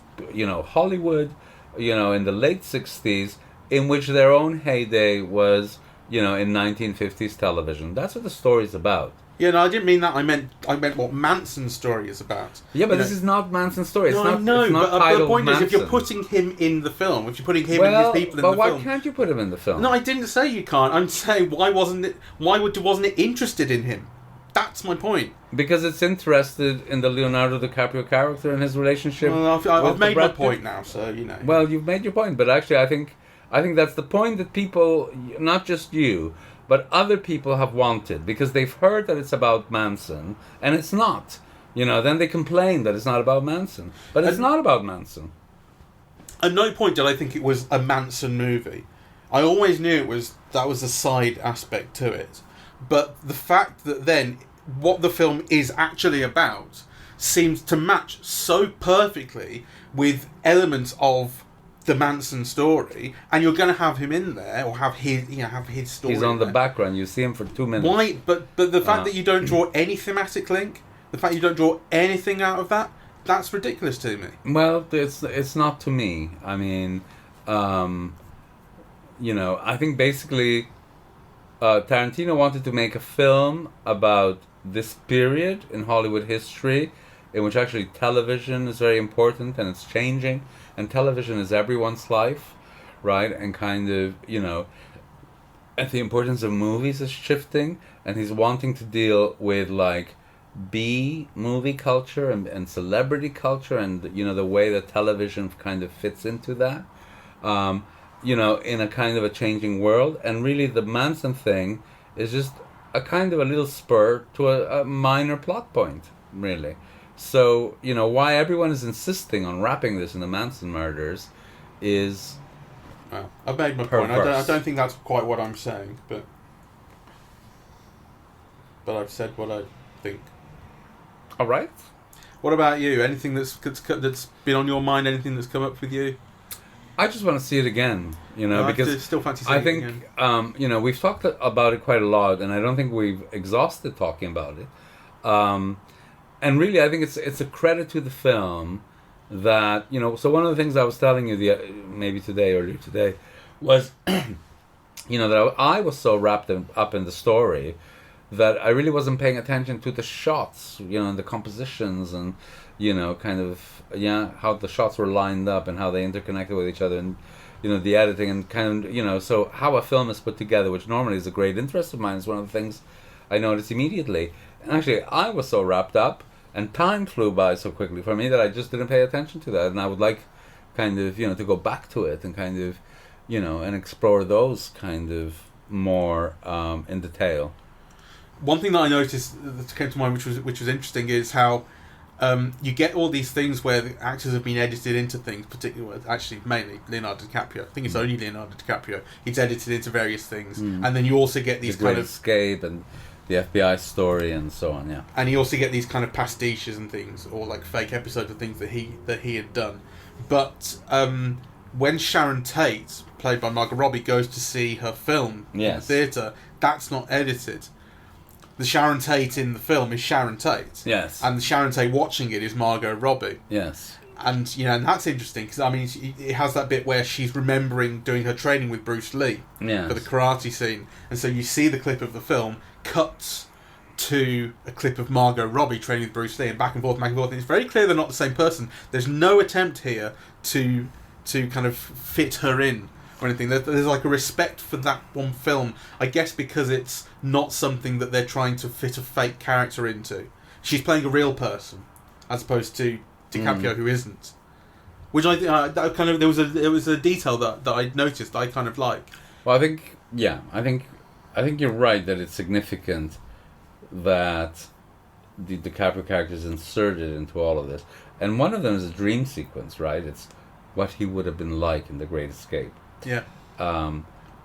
Hollywood, in the late 60s, in which their own heyday was, in 1950s television. That's what the story's about. Yeah, no, I didn't mean that. I meant what Manson's story is about. Yeah, but this is not Manson's story. It's no, not, I know, it's not but the point Manson. is, if you're putting him in the film, if you're putting him and his people in the film... But why can't you put him in the film? No, I didn't say you can't. I'm saying, wasn't it interested in him? That's my point. Because it's interested in the Leonardo DiCaprio character and his relationship. Well, I've made my point Pitt. now, so Well, you've made your point, but actually, I think that's the point that people, not just you, but other people have wanted, because they've heard that it's about Manson, and it's not. Then they complain that it's not about Manson, but it's not about Manson. At no point did I think it was a Manson movie. I always knew that was a side aspect to it. But the fact that then what the film is actually about seems to match so perfectly with elements of the Manson story, and you're going to have him in there, or have his story. He's on the background. You see him for 2 minutes. Why? But the fact that you don't draw any thematic link, the fact you don't draw anything out of that's ridiculous to me. Well, it's not to me. I mean, I think basically Tarantino wanted to make a film about this period in Hollywood history, in which actually television is very important and it's changing, and television is everyone's life, right? And kind of, and the importance of movies is shifting, and he's wanting to deal with like B movie culture and celebrity culture, and the way that television kind of fits into that, in a kind of a changing world. And really the Manson thing is just a kind of a little spur to a minor plot point, really. So, why everyone is insisting on wrapping this in the Manson murders is... Well, I've made my point. I don't think that's quite what I'm saying, but I've said what I think. All right. What about you? Anything that's been on your mind? Anything that's come up with you? I just want to see it again, because I still fancy seeing I think, it again. We've talked about it quite a lot, and I don't think we've exhausted talking about it. And really, I think it's a credit to the film that, so one of the things I was telling you maybe earlier today, was, that I was so wrapped up in the story that I really wasn't paying attention to the shots, and the compositions, and, kind of, how the shots were lined up and how they interconnected with each other, and, the editing, and kind of, so how a film is put together, which normally is a great interest of mine, is one of the things I noticed immediately. And actually, I was so wrapped up, and time flew by so quickly for me that I just didn't pay attention to that. And I would like kind of, to go back to it and kind of, and explore those kind of more in detail. One thing that I noticed that came to mind, which was interesting, is how you get all these things where the actors have been edited into things, particularly, actually, mainly Leonardo DiCaprio. I think it's only Leonardo DiCaprio. He's edited into various things. And then you also get these kind of... Escape and the FBI story and so on, yeah. And you also get these kind of pastiches and things, or like fake episodes of things that he had done. But when Sharon Tate, played by Margot Robbie, goes to see her film in the theatre, that's not edited. The Sharon Tate in the film is Sharon Tate. Yes. And the Sharon Tate watching it is Margot Robbie. Yes. And, and that's interesting, because, I mean, it has that bit where she's remembering doing her training with Bruce Lee for the karate scene. And so you see the clip of the film, cuts to a clip of Margot Robbie training with Bruce Lee, and back and forth, and it's very clear they're not the same person. There's no attempt here to kind of fit her in or anything. There's like a respect for that one film, I guess, because it's not something that they're trying to fit a fake character into. She's playing a real person, as opposed to DiCaprio, who isn't. Which I think that kind of there was a detail that I noticed that I kind of like. Well, I think you're right that it's significant that the DiCaprio character is inserted into all of this, and one of them is a dream sequence, right? It's what he would have been like in The Great Escape. Yeah.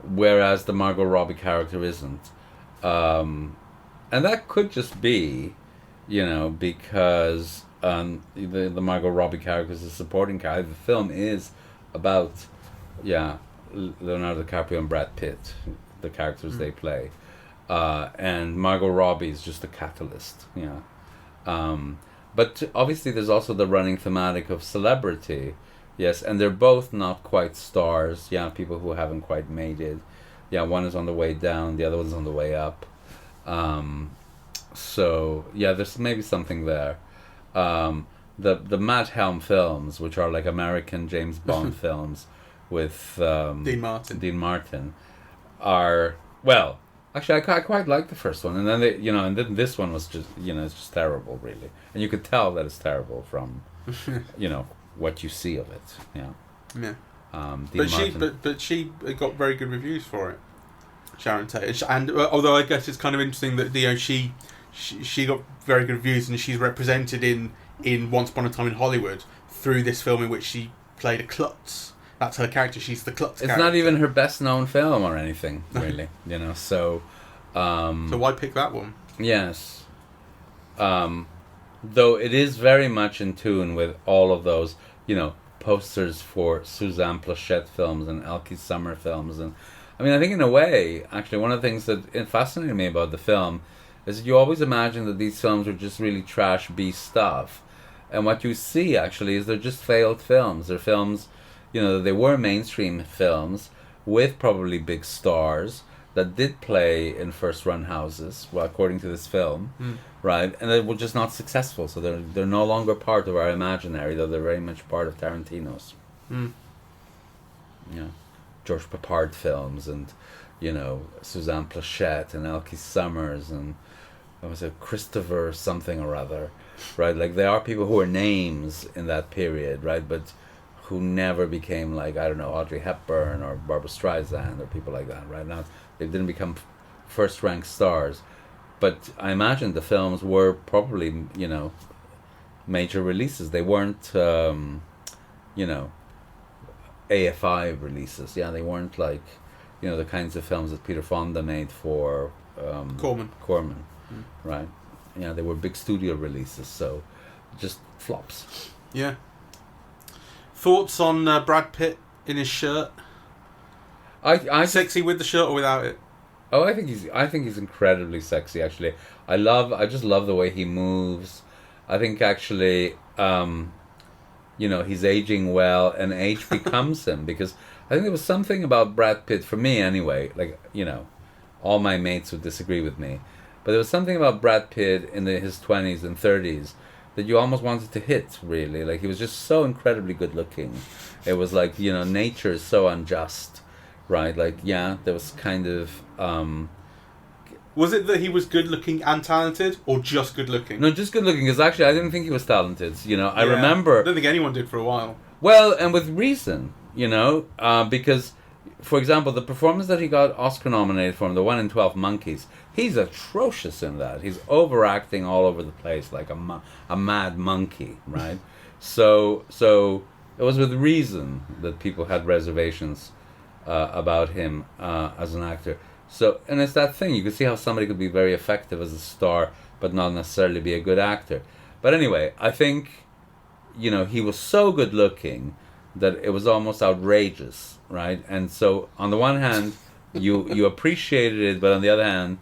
Whereas the Margot Robbie character isn't, and that could just be, because the Margot Robbie character is a supporting character. The film is about, Leonardo DiCaprio and Brad Pitt. the characters they play. And Margot Robbie is just a catalyst, but obviously there's also the running thematic of celebrity, yes, and they're both not quite stars, people who haven't quite made it. One is on the way down, the other one's on the way up. So there's maybe something there. The Matt Helm films, which are like American James Bond films with Dean Martin, are, well, actually I quite like the first one, and then and then this one was just it's just terrible, really, and you could tell that it's terrible from what you see of it. But she got very good reviews for it, Sharon Tate, and although I guess it's kind of interesting that she got very good reviews, and she's represented in Once Upon a Time in Hollywood through this film in which she played a klutz. That's her character. She's the klutz. It's not even her best known film or anything, really. So. So why pick that one? Yes. Though it is very much in tune with all of those, posters for Suzanne Plachette films and Elke Summer films, and I think in a way, actually, one of the things that fascinated me about the film is that you always imagine that these films are just really trash B stuff, and what you see actually is they're just failed films. They're films, they were mainstream films with probably big stars that did play in first-run houses, well, according to this film, right? And they were just not successful, so they're no longer part of our imaginary, though they're very much part of Tarantino's. George Papard films, and Suzanne Plachette and Elke Summers, and what was it, Christopher something or other, right? Like, there are people who are names in that period, right? But who never became, like, I don't know, Audrey Hepburn or Barbra Streisand or people like that, right? Now, they didn't become first-rank stars. But I imagine the films were probably, major releases. They weren't, AFI releases. They weren't like, the kinds of films that Peter Fonda made for Corman, right? They were big studio releases, so just flops. Yeah. Thoughts on Brad Pitt in his shirt? I sexy with the shirt or without it? Oh, I think he's incredibly sexy. Actually, I just love the way he moves. I think actually, he's aging well, and age becomes him, because I think there was something about Brad Pitt, for me anyway. Like, all my mates would disagree with me, but there was something about Brad Pitt in his 20s and 30s that you almost wanted to hit, really. Like, he was just so incredibly good looking. It was like, nature is so unjust, right? Like, there was kind of... Was it that he was good looking and talented, or just good looking? No, just good looking, because actually I didn't think he was talented. I remember... I don't think anyone did for a while. Well, and with reason, because, for example, the performance that he got Oscar nominated for, the one in 12 Monkeys, he's atrocious in that. He's overacting all over the place like a mad monkey, right? So it was with reason that people had reservations about him as an actor. So, and it's that thing, you can see how somebody could be very effective as a star, but not necessarily be a good actor. But anyway, I think, he was so good looking that it was almost outrageous, right? And so, on the one hand, you appreciated it, but on the other hand,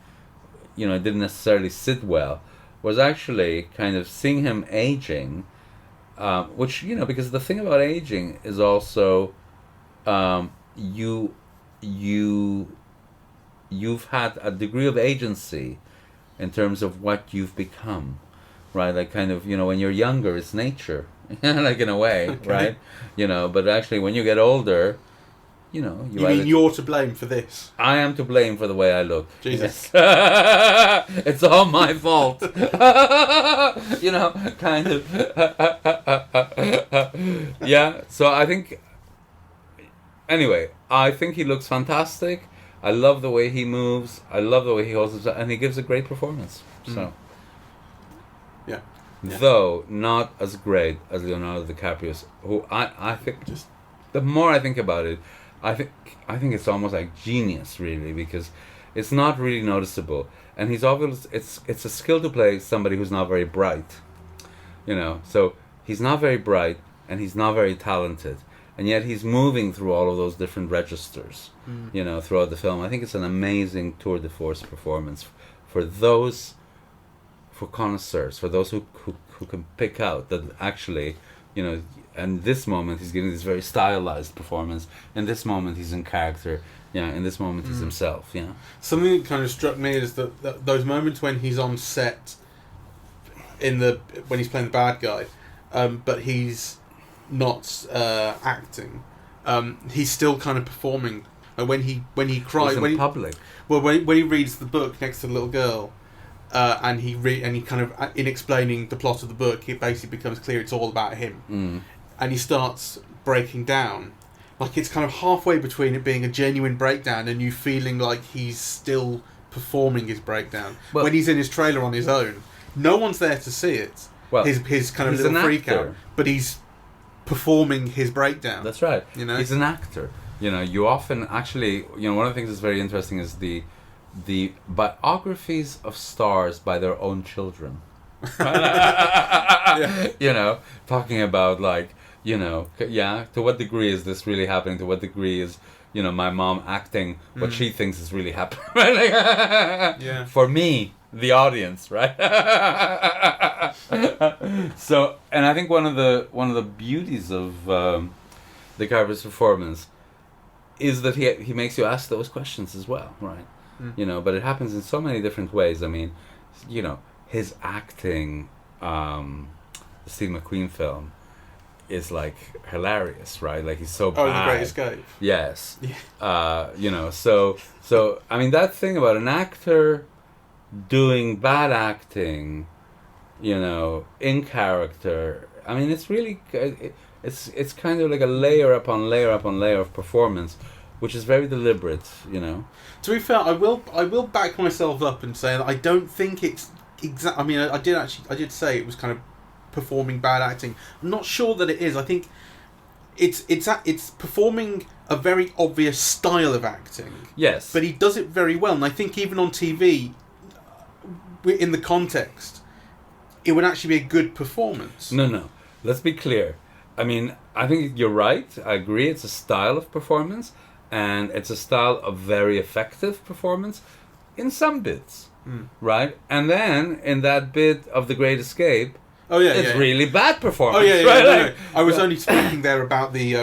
it didn't necessarily sit well. Was actually kind of seeing him aging, which, because the thing about aging is also, you've had a degree of agency in terms of what you've become, right? Like, kind of, when you're younger, it's nature, like, in a way, okay. Right? But actually, when you get older, you mean you're to blame for this? I am to blame for the way I look. Jesus. Yes. It's all my fault. Kind of. So I think, anyway, I think he looks fantastic. I love the way he moves. I love the way he holds himself, and he gives a great performance. So, yeah. Though not as great as Leonardo DiCaprio, who I think, just the more I think about it, I think it's almost like genius, really, because it's not really noticeable, and he's obvious. It's a skill to play somebody who's not very bright, So he's not very bright, and he's not very talented. and yet he's moving through all of those different registers, you know, throughout the film. I think it's an amazing tour de force performance for connoisseurs, for those who can pick out that actually, you know, and this moment he's giving this very stylized performance, in this moment he's in character, yeah, in this moment he's himself, yeah. Something that kind of struck me is that those moments when he's on set, when he's playing the bad guy, but he's not acting, he's still kind of performing. When he cries, in public. When he reads the book next to the little girl, and he kind of, in explaining the plot of the book, it basically becomes clear it's all about him, and he starts breaking down. Like, it's kind of halfway between it being a genuine breakdown and you feeling like he's still performing his breakdown. Well, when he's in his trailer on his own, no one's there to see it. Well, his kind of little freak out, but he's performing his breakdown. That's right. You know, he's an actor. You know, you often actually, you know, one of the things that's very interesting is the biographies of stars by their own children. Yeah. You know, talking about, like, you know, yeah, to what degree is this really happening? To what degree is, you know, my mom acting what she thinks is really happening? Yeah. For me, the audience, right? So, and I think one of the beauties of DiCaprio's performance is that he makes you ask those questions as well, right? You know, but it happens in so many different ways. I mean, you know, his acting, the Steve McQueen film, is like hilarious, right? Like, he's so bad. Oh, The Great Escape. Yes. Yeah. You know, so I mean, that thing about an actor doing bad acting, you know, in character, I mean, it's really, it's kind of like a layer upon layer upon layer of performance, which is very deliberate, you know. To be fair, I will back myself up and say that I don't think it's exact. I mean, I did say it was kind of performing bad acting. I'm not sure that it is. I think it's performing a very obvious style of acting. Yes. But he does it very well, and I think even on TV, in the context, it would actually be a good performance. No. Let's be clear. I mean, I think you're right. I agree. It's a style of performance, and it's a style of very effective performance in some bits, right? And then in that bit of The Great Escape, it's really bad performance. Right? No. I was only speaking there about the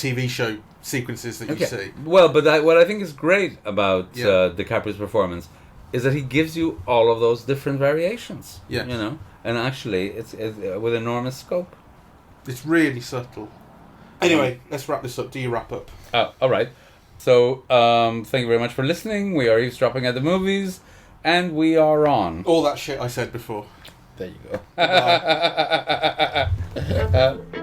TV show sequences that you see. Well, but what I think is great about DiCaprio's performance is that he gives you all of those different variations. Yeah. You know, and actually, it's with enormous scope. It's really subtle. Anyway, let's wrap this up. Do you wrap up? Oh, all right. So, thank you very much for listening. We are eavesdropping at the movies, and we are on all that shit I said before. There you go.